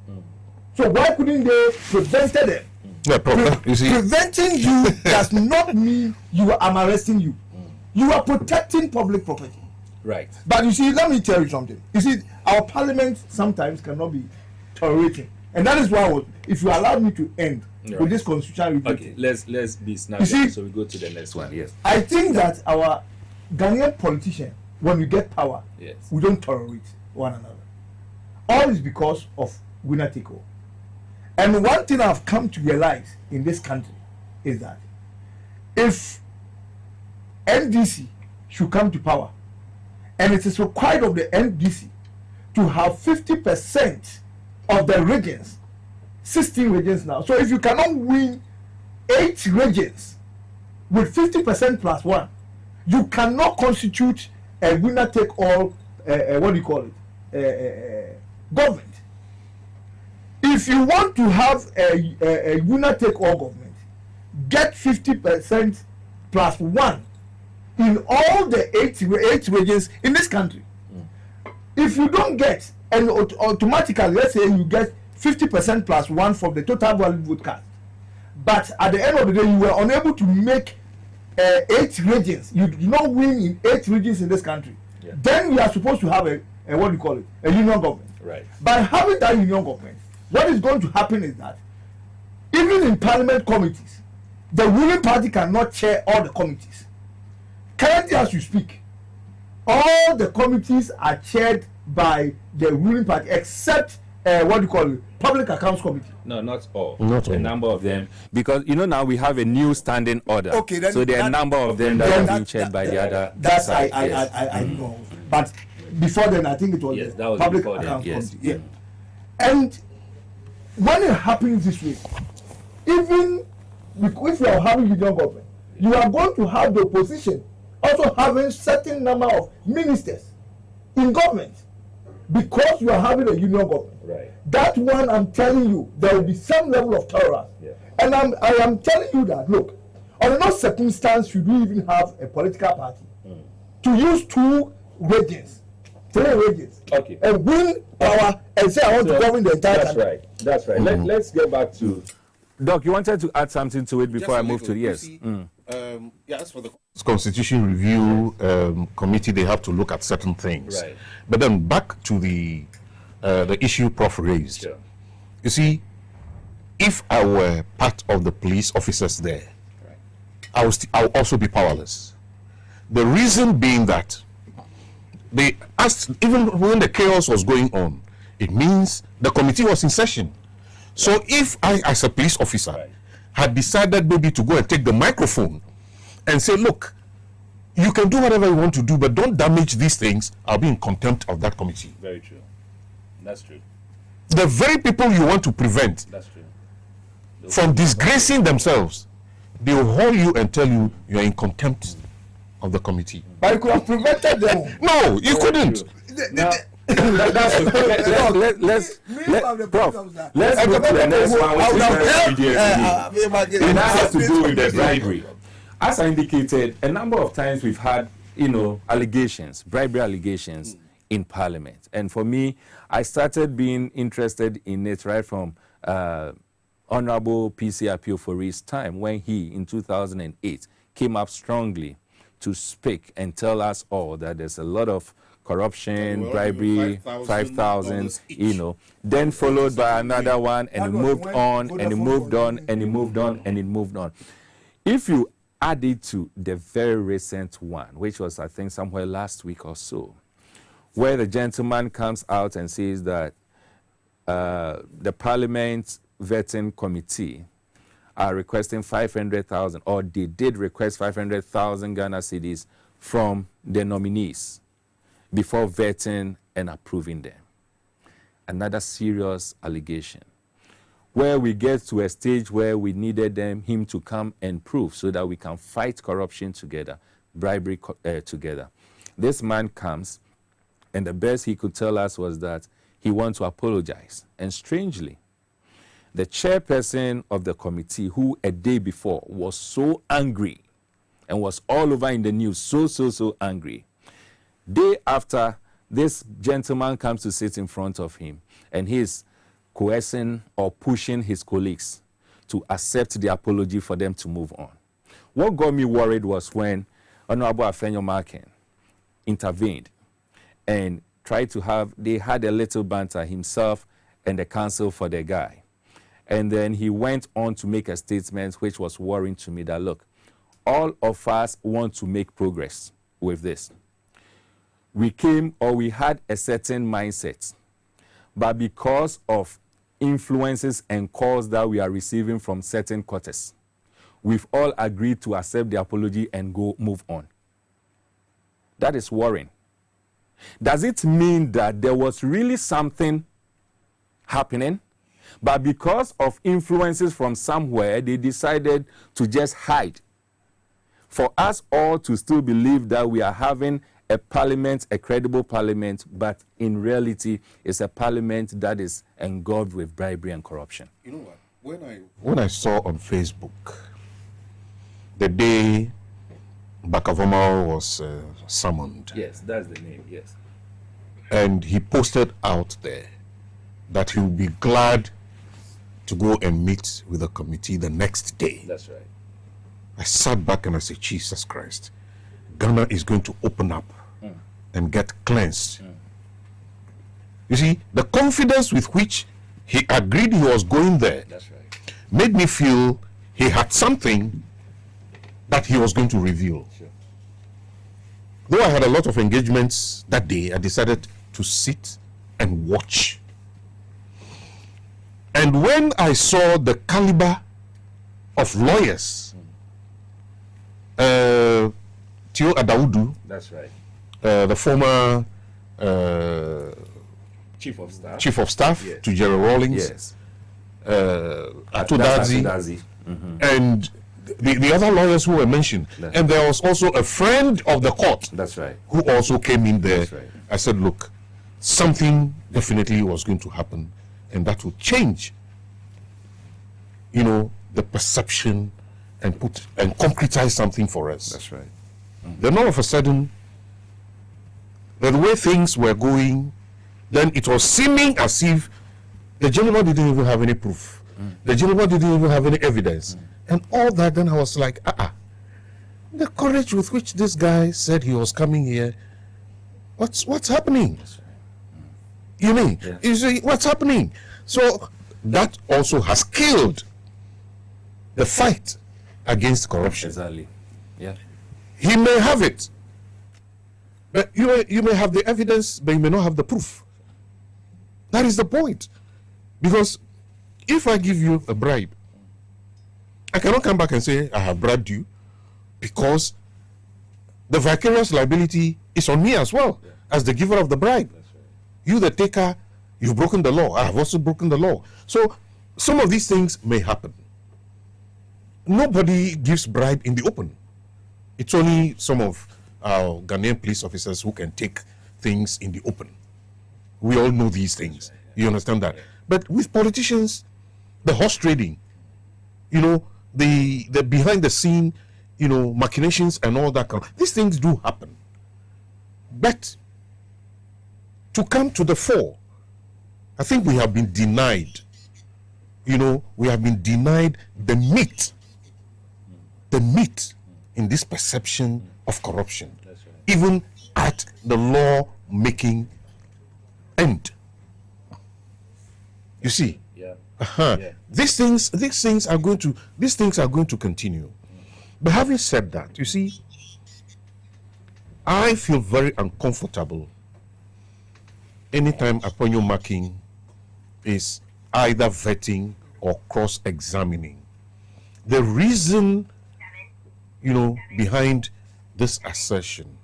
J: So why couldn't they prevent them?
I: Yeah, you see,
J: preventing you does not mean I'm arresting you. You are protecting public property.
A: Right.
J: But you see, let me tell you something. You see, our parliament sometimes cannot be tolerating. And that is why if you allow me to end with this constitutional review.
A: Okay, let's be snappy so we go to the next one. Yes.
J: I think that our Ghanaian politicians, when we get power,
A: yes,
J: we don't tolerate one another. All is because of winner take all. And one thing I've come to realize in this country is that if NDC should come to power, and it is required of the NDC to have 50% of the regions, 16 regions now. So if you cannot win 8 regions with 50% plus 1, you cannot constitute a winner-take-all, government. If you want to have a winner-take-all government, get 50% plus 1 in all the 8 regions in this country. If you don't get, and automatically, let's say you get 50% plus 1 from the total valid vote cast, but at the end of the day, you were unable to make 8 regions. You do not win in 8 regions in this country. Then we are supposed to have a union government.
A: Right.
J: By having that union government, what is going to happen is that even in parliament committees, the ruling party cannot chair all the committees. Currently, as you speak, all the committees are chaired by the ruling party except what do you call it, Public Accounts Committee.
A: No, not all.
I: Not
A: a
I: all.
A: number of them, because now we have a new standing order.
J: Okay, then
A: so there are a number of them that are being chaired by the other.
J: That's
A: side.
J: I know. But before then, I think it was
A: that
J: the
A: was
J: Public
A: before then,
J: Accounts
A: yes.
J: Committee. Yeah. And when it happens this way, even if you are having union government, you are going to have the opposition also having certain number of ministers in government because you are having a union government.
A: Right.
J: That one, I'm telling you, there will be some level of tolerance.
A: Yeah.
J: And I am telling you that, look, under no circumstance should we even have a political party to use 2 regions, 3 regions,
A: Okay.
J: and win power and say I want to govern the entire country.
A: That's right. Let's get back to Doc. You wanted to add something to it before I move to the yes.
I: As for the Constitution Review Committee, they have to look at certain things.
A: Right.
I: But then back to the issue Prof raised.
A: Sure.
I: You see, if I were part of the police officers there, I will also be powerless. The reason being that they asked, even when the chaos was going on, it means the committee was in session. So if I, as a police officer, had decided maybe to go and take the microphone and say, look, you can do whatever you want to do, but don't damage these things, I'll be in contempt of that committee.
A: Very true. That's true.
I: The very people you want to prevent
A: That's true.
I: from disgracing themselves, they will haul you and tell you you are in contempt of the committee.
J: But you could have prevented them.
I: No, you couldn't.
A: Now, let's move to the next one, which is and that has to do with the bribery. As I indicated, a number of times we've had, allegations, bribery allegations in Parliament. And for me, I started being interested in it right from Honorable PC Appeal for his time when he, in 2008, came up strongly to speak and tell us all that there's a lot of corruption, bribery, 5,000, then followed by another one, and it moved on, and it moved on, and it moved on, and it moved on. If you add it to the very recent one, which was, I think, somewhere last week or so, where the gentleman comes out and says that the Parliament Vetting Committee are requesting 500,000, or they did request 500,000 Ghana cedis from the nominees before vetting and approving them. Another serious allegation, where we get to a stage where we needed him to come and prove so that we can fight corruption together, bribery together. This man comes, and the best he could tell us was that he wants to apologize. And strangely, the chairperson of the committee, who a day before was so angry and was all over in the news, so angry, day after, this gentleman comes to sit in front of him, and he's coercing or pushing his colleagues to accept the apology for them to move on. What got me worried was when Honorable Afenyo Markin intervened and tried to they had a little banter, himself and the counsel for the guy. And then he went on to make a statement which was worrying to me that, look, all of us want to make progress with this. We had a certain mindset, but because of influences and calls that we are receiving from certain quarters, we've all agreed to accept the apology and move on. That is worrying. Does it mean that there was really something happening, but because of influences from somewhere, they decided to just hide? For us all to still believe that we are having a parliament, a credible parliament, but in reality, it's a parliament that is engulfed with bribery and corruption.
I: You know what? When I saw on Facebook the day Bakavoma was summoned.
A: Yes, that's the name, yes.
I: And he posted out there that he would be glad to go and meet with the committee the next day.
A: That's right.
I: I sat back and I said, Jesus Christ, Ghana is going to open up and get cleansed. You see, the confidence with which he agreed he was going there.
A: That's right.
I: Made me feel he had something that he was going to reveal.
A: Sure.
I: Though I had a lot of engagements that day, I decided to sit and watch. And when I saw the caliber of lawyers, Tio Adaudu,
A: That's right.
I: the former
A: Chief of Staff.
I: Chief of Staff
A: Yes.
I: to Jerry Rawlings,
A: Yes.
I: Atudazi,
A: Atudazi.
I: and the other lawyers who were mentioned. And there was also a friend of the court
A: That's right.
I: who also came in there.
A: That's right.
I: I said, look, something definitely was going to happen, and that would change, you know, the perception and concretize something for us.
A: That's right.
I: Then all of a sudden, the way things were going, then it was seeming as if the gentleman didn't even have any proof. The gentleman didn't even have any evidence. And all that, then I was like, the courage with which this guy said he was coming here, what's happening? You mean?
A: Yeah.
I: You see, what's happening? So that also has killed the fight against corruption.
A: Exactly. Yeah.
I: He may have it, but you may have the evidence, but you may not have the proof. That is the point. Because if I give you a bribe, I cannot come back and say I have bribed you, because the vicarious liability is on me as well, as the giver of the bribe.
A: That's right.
I: You, the taker, you've broken the law. I have also broken the law. So some of these things may happen. Nobody gives bribe in the open. It's only some of our Ghanaian police officers who can take things in the open. We all know these things. You understand that? But with politicians, the horse trading, you know, the behind the scene, you know, machinations and all that these things do happen. But to come to the fore, I think we have been denied, you know, we have been denied the meat in this perception of corruption, even at the law-making end. You see,
A: Yeah.
I: these things are going to continue. But having said that, you see, I feel very uncomfortable anytime appointment marking is either vetting or cross-examining. The reason, you know, behind this assertion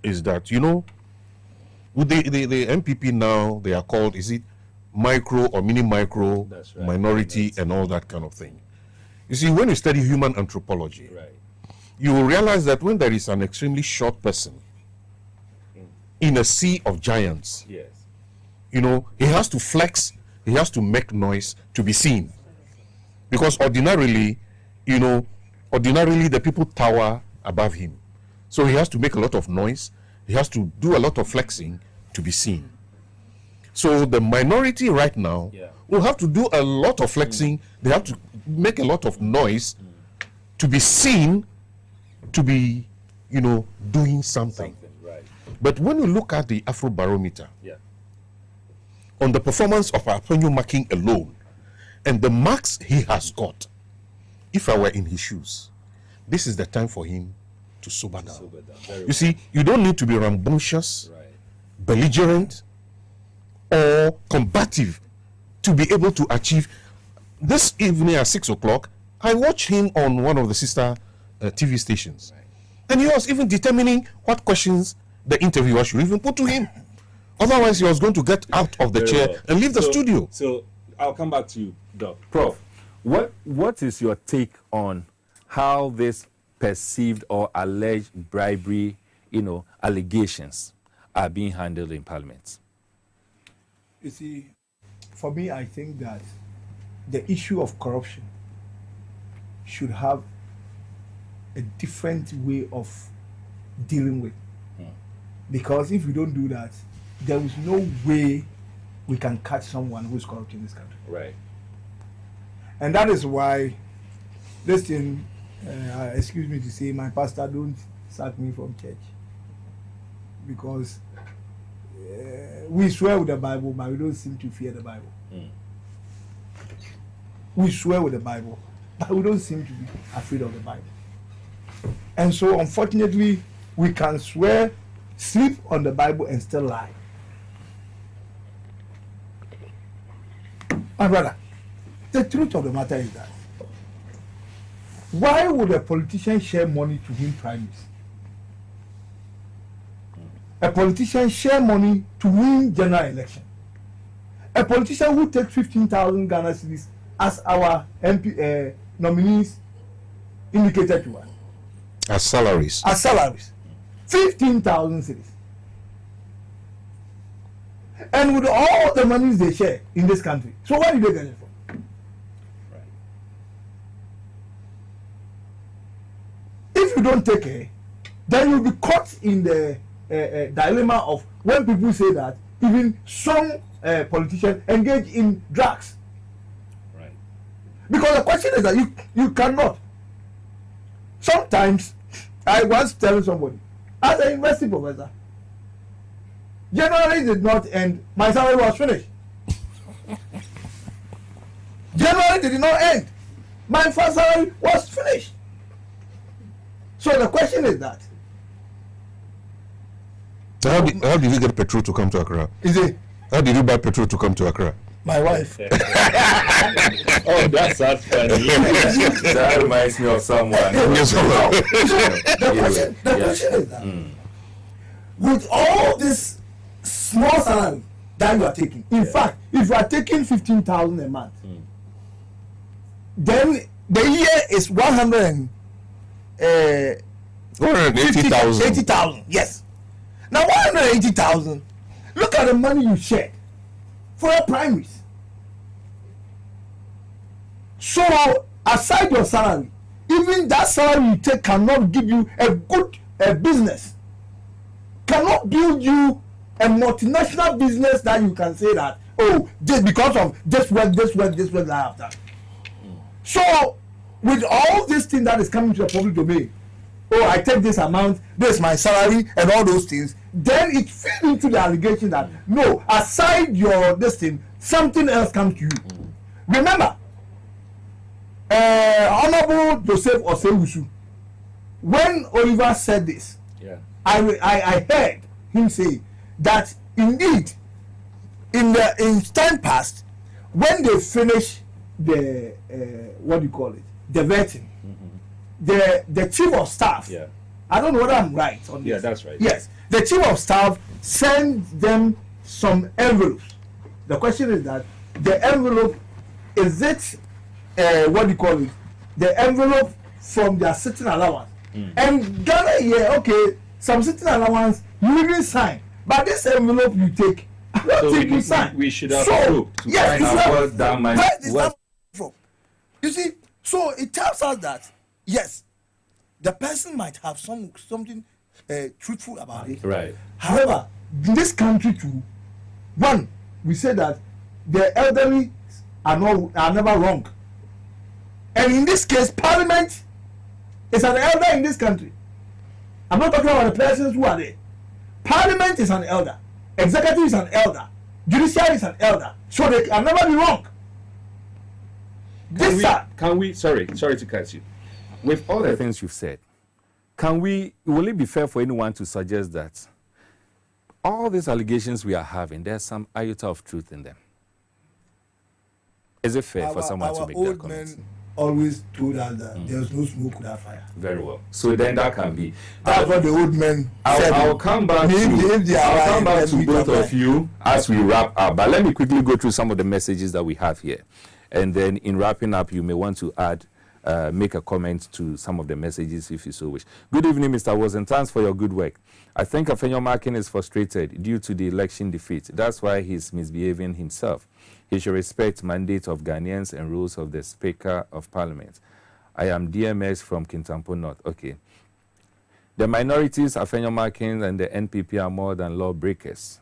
I: is that, you know, with the MPP now, they are called, is it micro or mini micro,
A: That's right.
I: minority, and all that kind of thing. You see, when you study human anthropology,
A: Right.
I: you will realize that when there is an extremely short person in a sea of giants,
A: Yes.
I: you know, he has to flex, he has to make noise to be seen. Because ordinarily, you know, the people tower above him. So he has to make a lot of noise, he has to do a lot of flexing to be seen. So the minority right now will have to do a lot of flexing, they have to make a lot of noise to be seen, to be, you know, doing something.
A: Right.
I: But when you look at the Afrobarometer,
A: Yeah.
I: on the performance of Appenyo marking alone, and the marks he has got, if I were in his shoes, this is the time for him to sober down. You see, you don't need to be rambunctious, belligerent, or combative to be able to achieve. This evening at 6 o'clock, I watched him on one of the sister TV stations. And he was even determining what questions the interviewer should even put to him. Otherwise, he was going to get out of the chair and leave the studio.
A: So I'll come back to you, Doc. Prof, what is your take on how this perceived or alleged bribery, you know, allegations are being handled in Parliament?
J: You see, for me, I think that the issue of corruption should have a different way of dealing with. Because if we don't do that, there is no way we can catch someone who is corrupt in this country.
A: Right.
J: And that is why this thing, excuse me to say, my pastor don't sack me from church. Because we swear with the Bible, but we don't seem to fear the Bible. we swear with the Bible, but we don't seem to be afraid of the Bible. And so, unfortunately, we can swear, sleep on the Bible, and still lie. My brother, the truth of the matter is that why would a politician share money to win primaries? A politician share money to win general election. A politician who takes 15,000 Ghana cedis as our MP nominees indicated to us.
I: As salaries.
J: As salaries. 15,000 cedis. And with all the monies they share in this country, so where did they get it from?
A: Right.
J: If you don't take care, then you'll be caught in the dilemma of when people say that even some politicians engage in drugs.
A: Right.
J: Because the question is that you cannot. Sometimes I once telling somebody, as a university professor, January did not end, my salary was finished. January did not end, my first salary was finished. So the question is that.
I: So how did you get petrol to come to Accra?
J: Is it?
I: How did you buy petrol to come to Accra?
J: My wife.
A: Oh, that's funny. That reminds me of someone.
J: The question is that with all this small salary that you are taking, in fact, if you are taking 15,000 a month, then the year is 180,000. Yes. Now 180,000. Look at the money you shared for your primaries. So aside your salary, even that salary you take cannot give you a good business, cannot build you a multinational business that you can say that, oh, just because of this work that I have done. So with all this thing that is coming to the public domain, oh, I take this amount, this is my salary, and all those things, then it feeds into the allegation that no, aside your this thing, something else comes to you. Remember, Honorable Joseph Osewusu, when Oliver said this, I heard him say that indeed, in time past, when they finish the what do you call it, the vetting, the chief of staff.
A: Yeah.
J: I don't know whether I'm right on this.
A: Yeah, that's right.
J: Yes, the chief of staff sends them some envelopes. The question is that the envelope, is it what do you call it? The envelope from their sitting allowance. And Ghana here, okay, some sitting allowance you even sign, but this envelope you take, I don't think you sign.
A: We should have proved to find out what's that money.
J: Where is that from? You see, so it tells us that yes, the person might have something truthful about it.
A: Right.
J: However, in this country too, one, we say that the elderly are never wrong. And in this case, Parliament is an elder in this country. I'm not talking about the persons who are there. Parliament is an elder. Executive is an elder. Judiciary is an elder. So they can never be wrong.
A: Sorry to cut you. With all the things you've said, will it be fair for anyone to suggest that all these allegations we are having, there's some iota of truth in them? Is it fair for someone to make that comment?
J: Always told us that there's no smoke without fire.
A: Very well. So then that can be.
J: That's what the old men said.
A: I'll come back to both of you as we wrap up. But let me quickly go through some of the messages that we have here. And then in wrapping up, you may want to add, make a comment to some of the messages if you so wish. Good evening, Mr. Wilson. Thanks for your good work. I think Afenyo Markin is frustrated due to the election defeat. That's why he's misbehaving himself. He should respect mandate of Ghanaians and rules of the Speaker of Parliament. I am DMX from Kintampo North. Okay. The minorities, Afenyo Markin and the NPP, are more than lawbreakers.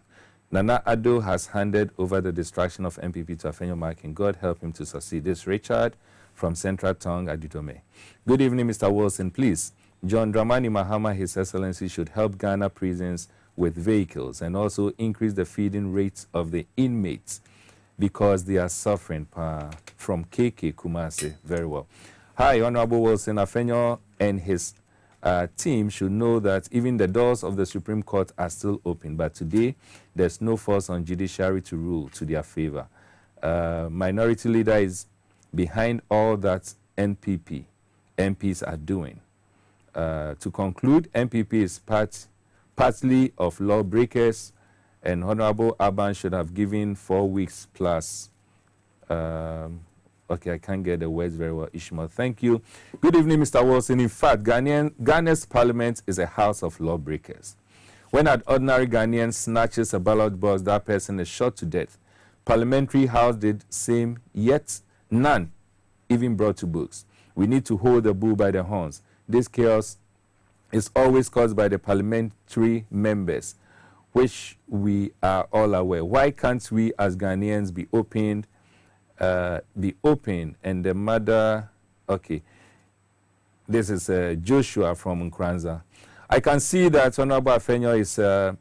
A: Nana Addo has handed over the distraction of NPP to Afenyo Markin. God help him to succeed. This Richard from Central Tongue, Aditome. Good evening, Mr. Wilson. Please, John Dramani Mahama, His Excellency, should help Ghana prisons with vehicles and also increase the feeding rates of the inmates. because they are suffering. From KK Kumasi. Very well. Hi, Honorable Wilson Afenyo and his team should know that even the doors of the Supreme Court are still open, but today there's no force on judiciary to rule to their favor. Minority leader is behind all that MPs are doing. To conclude, MPP is partly of lawbreakers, and Honorable Aban should have given 4 weeks plus. Okay, I can't get the words very well, Ishmael. Thank you. Good evening, Mr. Wilson. In fact, Ghana's parliament is a house of lawbreakers. When an ordinary Ghanaian snatches a ballot box, that person is shot to death. Parliamentary house did same, yet none even brought to books. We need to hold the bull by the horns. This chaos is always caused by the parliamentary members, which we are all aware. Why can't we as Ghanaians be open and the mother, okay, this is Joshua from Nkranza. I can see that Honorable Afenyo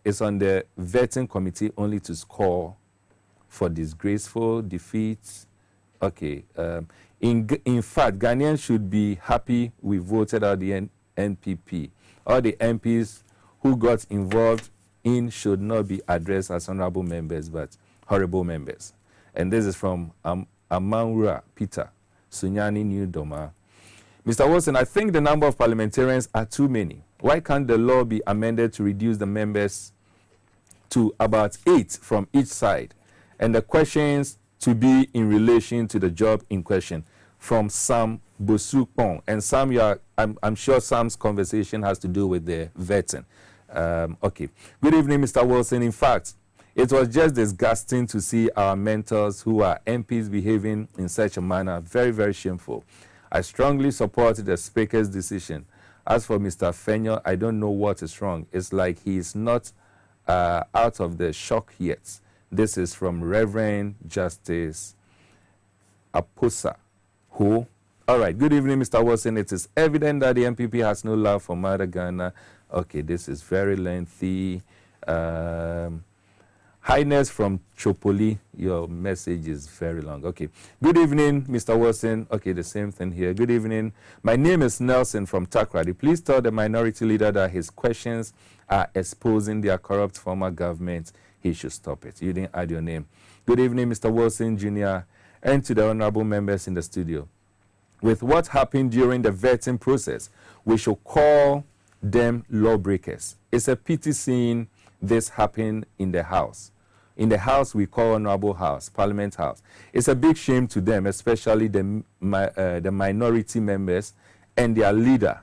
A: is on the vetting committee only to score for disgraceful defeats. Okay, in fact, Ghanaians should be happy we voted out the NPP. All the MPs who got involved in should not be addressed as honorable members, but horrible members. And this is from Amanra Peter, Sunyani New Doma. Mr. Wilson, I think the number of parliamentarians are too many. Why can't the law be amended to reduce the members to about 8 from each side? And the questions to be in relation to the job in question. From Sam Bosupong. And Sam, I'm sure Sam's conversation has to do with the vetting. Okay. Good evening, Mr. Wilson. In fact, it was just disgusting to see our mentors who are MPs behaving in such a manner. Very, very shameful. I strongly support the Speaker's decision. As for Mr. Fenyo, I don't know what is wrong. It's like he is not out of the shock yet. This is from Reverend Justice Aposa. Who? All right. Good evening, Mr. Wilson. It is evident that the MPP has no love for Mother Ghana. Okay, this is very lengthy. Highness from Chopoli, your message is very long. Okay. Good evening, Mr. Wilson. Okay, the same thing here. Good evening. My name is Nelson from Takrady. Please tell the minority leader that his questions are exposing their corrupt former government. He should stop it. You didn't add your name. Good evening, Mr. Wilson Jr., and to the honorable members in the studio. With what happened during the vetting process, we should call them lawbreakers. It's a pity seeing this happen in the House. In the House, we call Honorable House, Parliament House. It's a big shame to them, especially the minority members and their leader.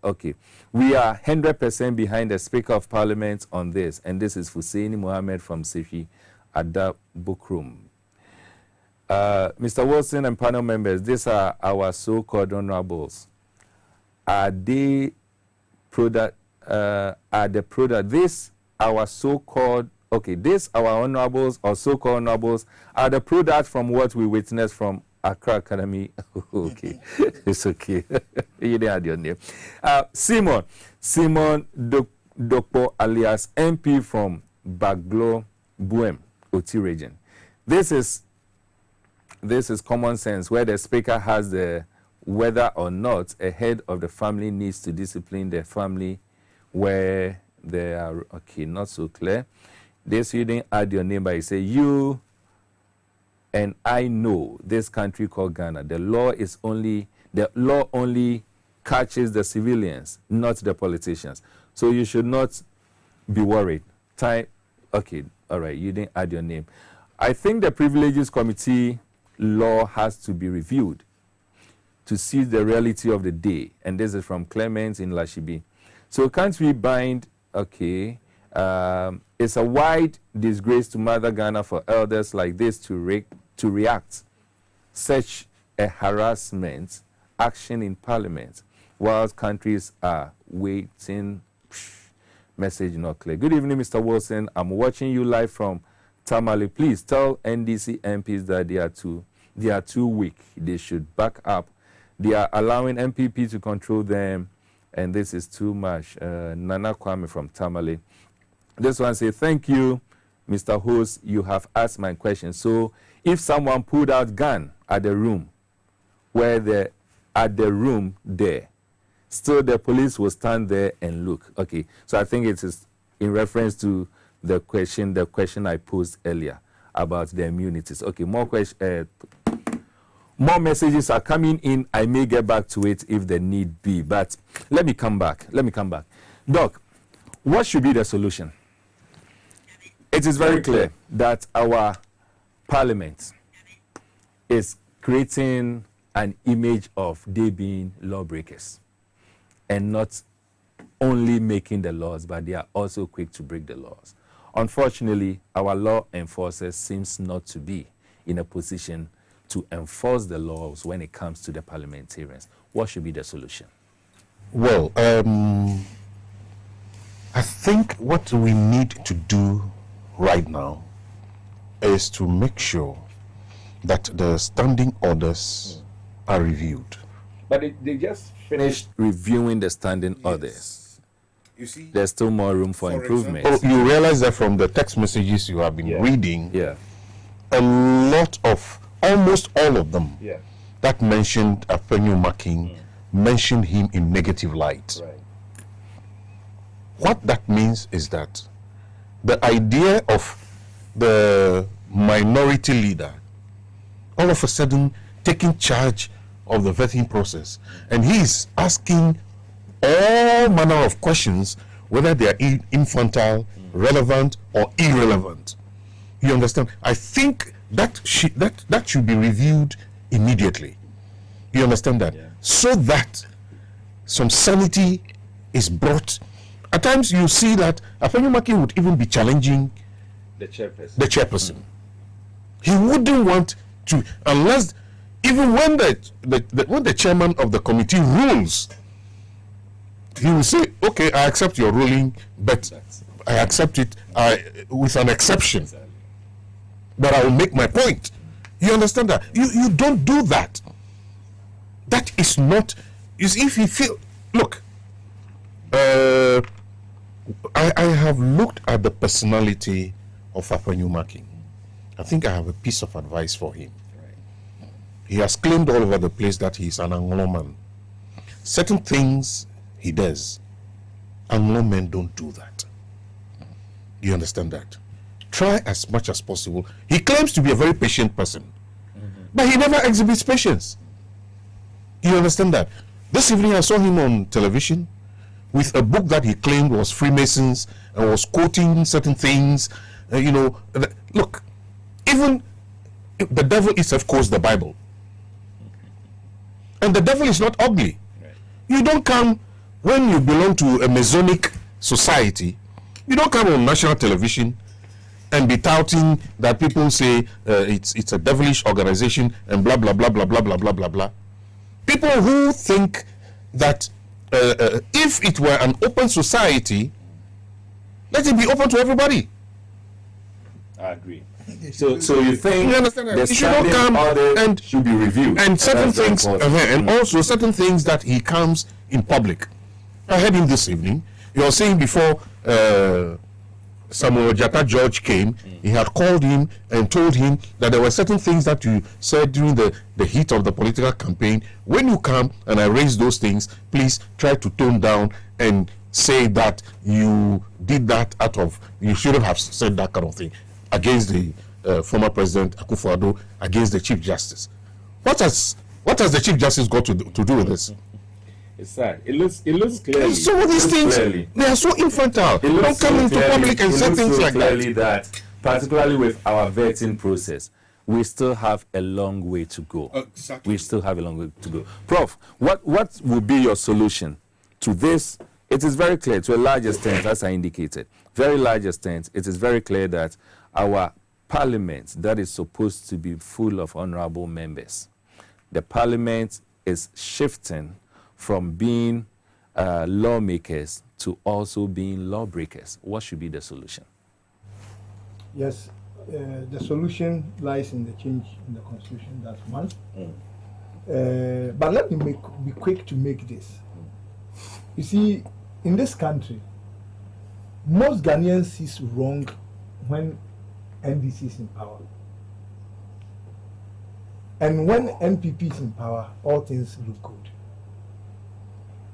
A: Okay. We are 100% behind the Speaker of Parliament on this, and this is Husseini Mohammed from Sifi Adab Bukrum. Mr. Wilson and panel members, these are our so-called honorables. Are they product? This our so-called, okay, this our honorables or so-called honorables are the product from what we witnessed from Accra Academy. Okay, it's okay. You didn't add your name. Simon Dokpo alias MP from Baglo Buem, Oti region. This is common sense where the speaker has the whether or not a head of the family needs to discipline the family where they are, okay, not so clear. This you didn't add your name, but you say, you and I know this country called Ghana, the law only catches the civilians, not the politicians. So you should not be worried. Okay, all right, you didn't add your name. I think the Privileges Committee law has to be reviewed to see the reality of the day. And this is from Clement in Lashibi. So can't we bind, okay, it's a wide disgrace to Mother Ghana for elders like this to react such a harassment action in Parliament while countries are waiting. Message not clear. Good evening, Mr. Wilson. I'm watching you live from Tamale. Please tell NDC MPs that they are too weak. They should back up. They are allowing MPP to control them, and this is too much. Nana Kwame from Tamale. This one say, thank you, Mr. Host, you have asked my question. So if someone pulled out gun at the room, there, still the police will stand there and look. Okay, so I think it is in reference to the question I posed earlier about the immunities. Okay, more messages are coming in. I may get back to it if the need be, but let me come back. Doc, what should be the solution? It is very clear that our parliament is creating an image of they being lawbreakers and not only making the laws, but they are also quick to break the laws. Unfortunately, our law enforcers seems not to be in a position to enforce the laws when it comes to the parliamentarians. What should be the solution?
I: Well, I think what we need to do right now is to make sure that the standing orders are reviewed.
A: But they just finished reviewing the standing orders. You see, there's still more room for improvement.
I: Oh, you realize that from the text messages you have been reading, a lot of, almost all of them, that mentioned Emmanuel Makin, mentioned him in negative light.
A: Right.
I: What that means is that the idea of the minority leader all of a sudden taking charge of the vetting process, and he is asking all manner of questions, whether they are infantile, relevant, or irrelevant. You understand? I think that should be reviewed immediately. You understand that? So that some sanity is brought. At times you see that Emmanuel Makin would even be challenging
A: the
I: chairperson. He wouldn't want to, unless even when the chairman of the committee rules, he will say, okay, I accept your ruling, but I accept it with an exception. But I will make my point. You understand that? You don't do that. That is not, you see, if you feel, look, I have looked at the personality of Emmanuel Makin. I think I have a piece of advice for him. He has claimed all over the place that he is an Anglo man. Certain things he does, Anglo men don't do that. You understand that? Try as much as possible. He claims to be a very patient person, but he never exhibits patience. You understand that? This evening I saw him on television with a book that he claimed was Freemasons and was quoting certain things. Look, even the devil is, of course, the Bible. And the devil is not ugly. You don't come, when you belong to a Masonic society, you don't come on national television and be touting that people say it's a devilish organization and blah, blah, blah, blah, blah, blah, blah, blah, blah. People who think that if it were an open society, let it be open to everybody.
A: I agree. So you think the
I: should come and
A: should be reviewed,
I: and certain things, and also certain things that he comes in public. I heard him this evening. You were saying before Samuel Jata George came, he had called him and told him that there were certain things that you said during the heat of the political campaign. When you come and I raise those things, please try to tone down and say that you did that out of, you shouldn't have said that kind of thing against the former President Akufo-Addo, against the Chief Justice. What has the Chief Justice got to do with this?
A: It's sad. It looks clearly.
I: Some of these things, they are so infantile. They don't come into public and say things like
A: that. Particularly with our vetting process, we still have a long way to go.
E: Exactly.
A: We still have a long way to go. Prof, what would be your solution to this? It is very clear, to a large extent, as I indicated, very large extent, it is very clear that our parliament, that is supposed to be full of honorable members, the parliament is shifting from being lawmakers to also being lawbreakers. What should be the solution?
J: Yes, the solution lies in the change in the constitution, that's one. But let me be quick to make this. You see, in this country, most Ghanaians sees wrong when NDC is in power. And when NPP is in power, all things look good.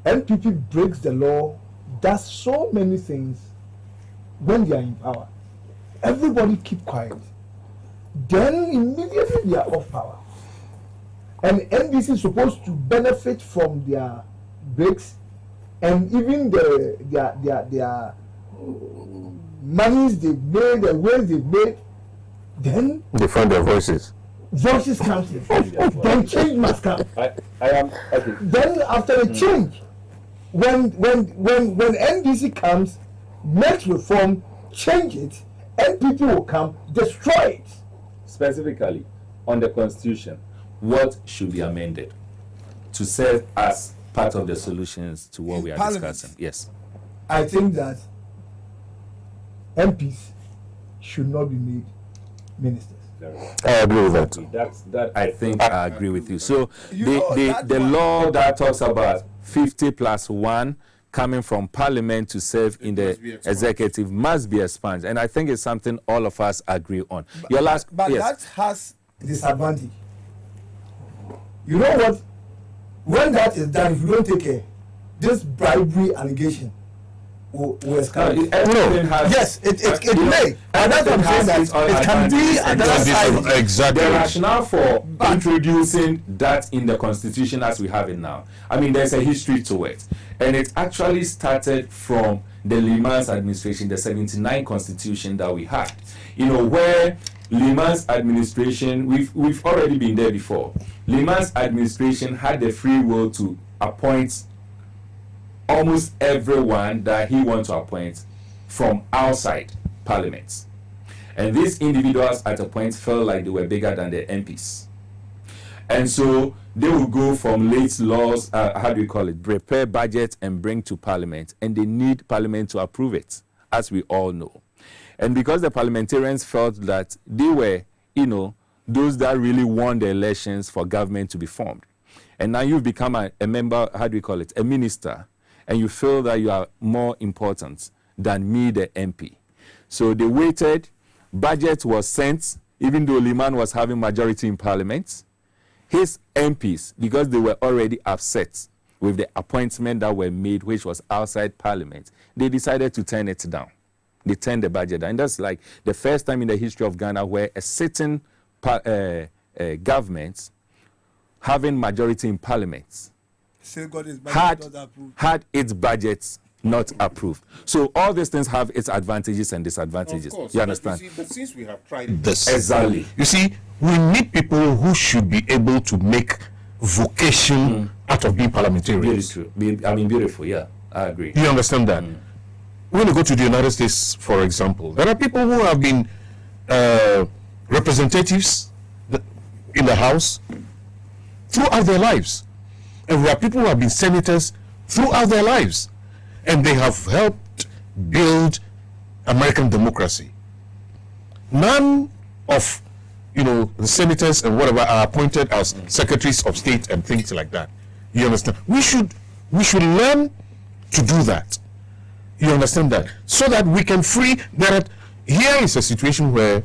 J: NPP breaks the law, does so many things when they are in power. Everybody keep quiet. Then immediately they are off power. And NDC is supposed to benefit from their breaks and even their monies they've made, the ways they've made. Then
I: they find their voices.
J: Voices comes in. Then change must come.
A: I am okay.
J: Then after the change, when NDC comes, makes reform, change it, and people will come, destroy it.
A: Specifically on the constitution, what should be amended to serve as part of the solutions to what we are discussing? Yes.
J: I think that MPs should not be made ministers.
I: I agree with that.
A: That I think I agree with you. So the law that talks about 50 plus 1 coming from parliament to serve in the executive must be expunged, and I think it's something all of us agree on.
J: But that has disadvantage. You know what? When that is done, if you don't take care, this bribery allegation will escalate. Yes, it may. And that's what I'm saying, that it can be another side.
I: Exactly.
A: The rationale for introducing that in the constitution as we have it now, I mean, there's a history to it. And it actually started from the Liman's administration, the 79 constitution that we had. You know, where Liman's administration, we've already been there before. Liman's administration had the free will to appoint almost everyone that he wants to appoint from outside parliament. And these individuals at a point felt like they were bigger than the MPs. And so they will go from late laws, how do we call it, prepare budget and bring to parliament. And they need parliament to approve it, as we all know. And because the parliamentarians felt that they were, you know, those that really won the elections for government to be formed. And now you've become a member, how do we call it, a minister. And you feel that you are more important than me, the MP. So they waited, budget was sent, even though Liman was having majority in parliament. His MPs, because they were already upset with the appointment that were made, which was outside parliament, they decided to turn it down. They turned the budget down. And that's like the first time in the history of Ghana where a sitting government having majority in parliament had its budget not approved. So all these things have its advantages and disadvantages.
I: Of course,
A: you understand?
I: But since we have tried this,
A: exactly.
I: You see, we need people who should be able to make vocation out of being parliamentarians.
A: Very true. I mean, beautiful. Yeah, I agree.
I: You understand that? When you go to the United States, for example, there are people who have been representatives in the House throughout their lives, and there are people who have been senators throughout their lives. And they have helped build American democracy. None of, you know, the senators and whatever are appointed as secretaries of state and things like that. You understand? We should learn to do that. You understand that? So that we can free. Here is a situation where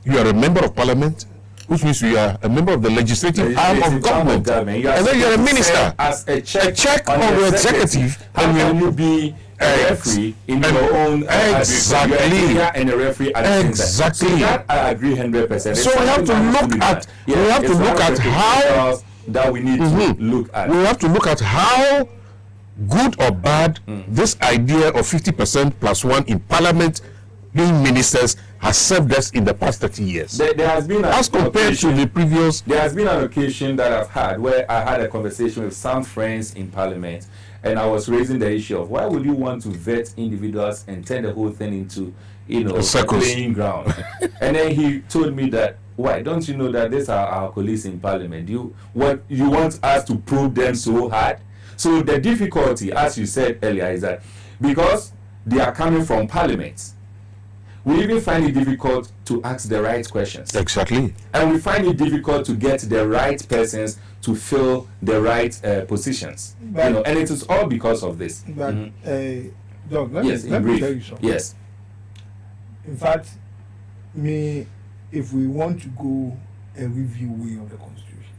I: you are a member of parliament, which means you are a member of the legislative arm of government, and then you're a minister.
A: As a check
I: on the executive,
A: how can you be a referee in your own
I: exactly
A: and a referee at the same time? So that I agree 100%.
I: So we have to look at how
A: that we need to look at.
I: We have to look at how good or bad this idea of 50% plus 1 in parliament being ministers has served us in the past 30 years.
A: There has been
I: as compared to the previous.
A: There has been an occasion that I've had where I had a conversation with some friends in parliament, and I was raising the issue of why would you want to vet individuals and turn the whole thing into, you know, a playing ground. And then he told me that, why don't you know that these are our colleagues in parliament? You want us to probe them so hard? So the difficulty, as you said earlier, is that because they are coming from parliament, we even find it difficult to ask the right questions.
I: Exactly.
A: And we find it difficult to get the right persons to fill the right positions. But, you know, and it is all because of this.
J: But, Doug, let me tell you something.
A: Yes.
J: In fact, if we want to go a review way of the constitution,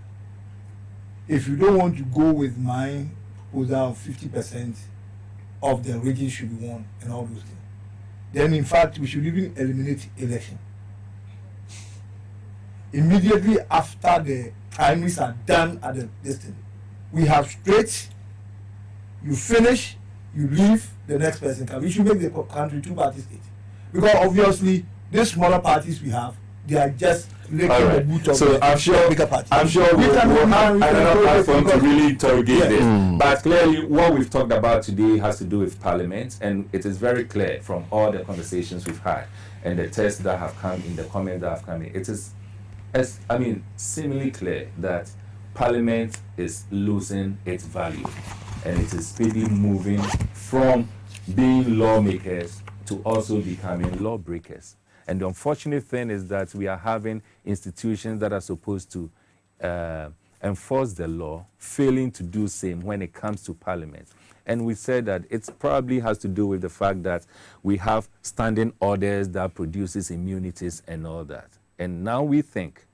J: if you don't want to go with my proposal of 50% of the region should be won and all those things, then in fact we should even eliminate election. Immediately after the primaries are done at the distance, we have straight, you finish, you leave, the next person comes. We should make the country two-party state. Because obviously, these smaller parties we have, they are just licking the boot of the bigger party.
A: I'm sure we'll have another platform to really interrogate this. But clearly, what we've talked about today has to do with Parliament, and it is very clear from all the conversations we've had and the tests that have come in, the comments that have come in. It is, seemingly clear that Parliament is losing its value, and it is speedily moving from being lawmakers to also becoming lawbreakers. And the unfortunate thing is that we are having institutions that are supposed to enforce the law failing to do same when it comes to Parliament. And we said that it probably has to do with the fact that we have standing orders that produces immunities and all that. And now we think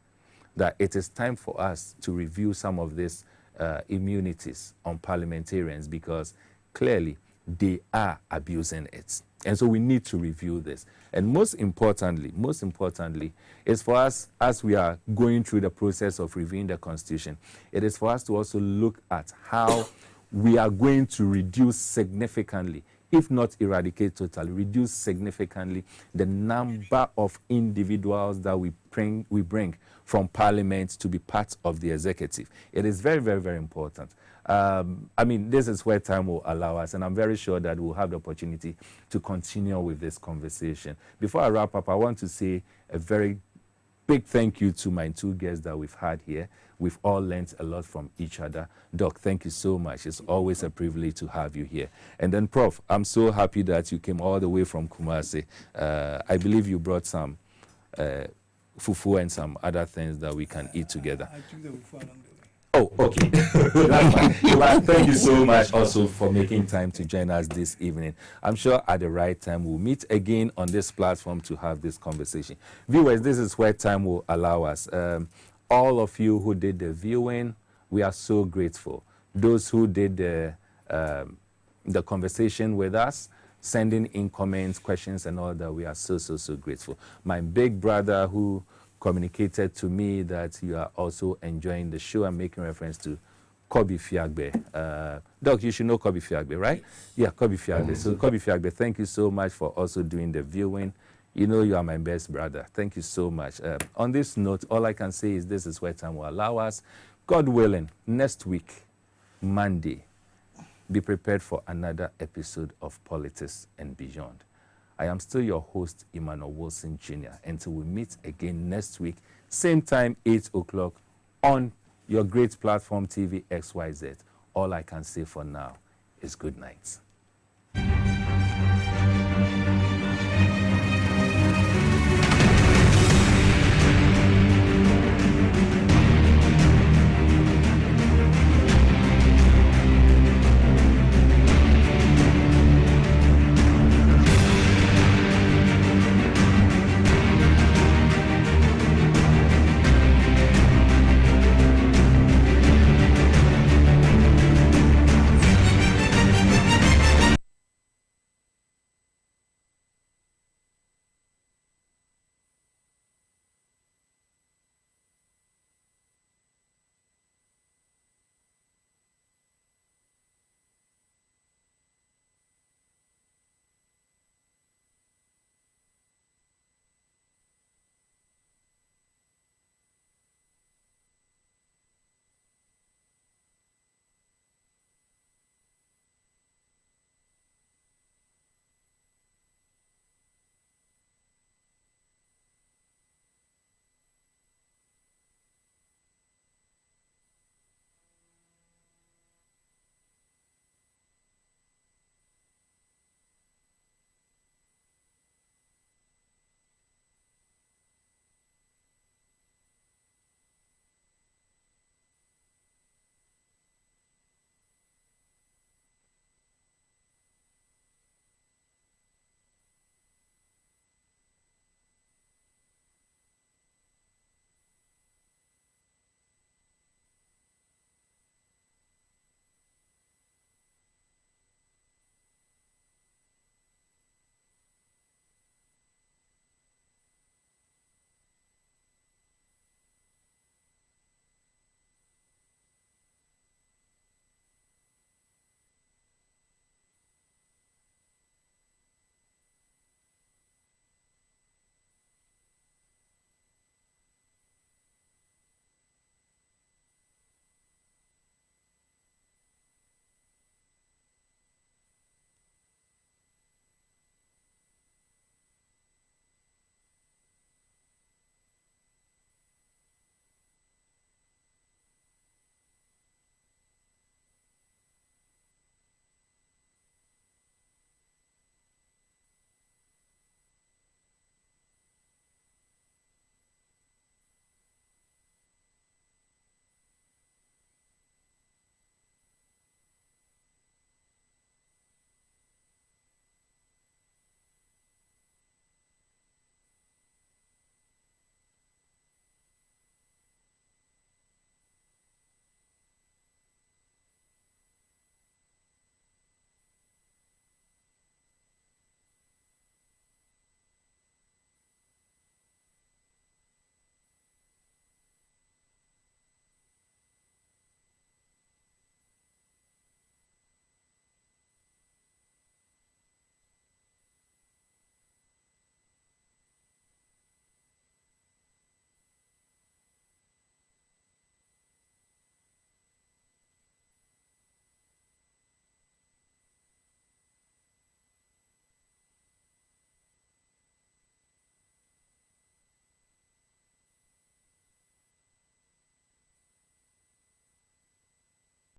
A: that it is time for us to review some of these immunities on parliamentarians, because clearly they are abusing it. And so we need to review this. And most importantly, is for us, as we are going through the process of reviewing the Constitution, it is for us to also look at how we are going to reduce significantly, if not eradicate totally, reduce significantly the number of individuals that we bring from Parliament to be part of the executive. It is very, very, very important. This is where time will allow us, and I'm very sure that we'll have the opportunity to continue with this conversation. Before I wrap up, I want to say a very big thank you to my two guests that we've had here. We've all learned a lot from each other. Doc, thank you so much. It's always a privilege to have you here. And then, Prof, I'm so happy that you came all the way from Kumasi. I believe you brought some fufu and some other things that we can eat together.
J: I took the fufu along the way.
A: Oh, okay. That's fine. But thank you so much also for making time to join us this evening. I'm sure at the right time we'll meet again on this platform to have this conversation. Viewers, this is where time will allow us. All of you who did the viewing, we are so grateful. Those who did the conversation with us, sending in comments, questions, and all that, we are so, so, so grateful. My big brother who communicated to me that you are also enjoying the show and making reference to Kobe Fiagbe. Doc, you should know Kobe Fiagbe, right? Yeah, Kobe Fiagbe. So Kobe Fiagbe, thank you so much for also doing the viewing. You know you are my best brother. Thank you so much. On this note, all I can say is this is where time will allow us. God willing, next week, Monday, be prepared for another episode of Politics and Beyond. I am still your host, Emmanuel Wilson Jr. Until we meet again next week, same time, 8 o'clock, on your great platform TV XYZ. All I can say for now is good night.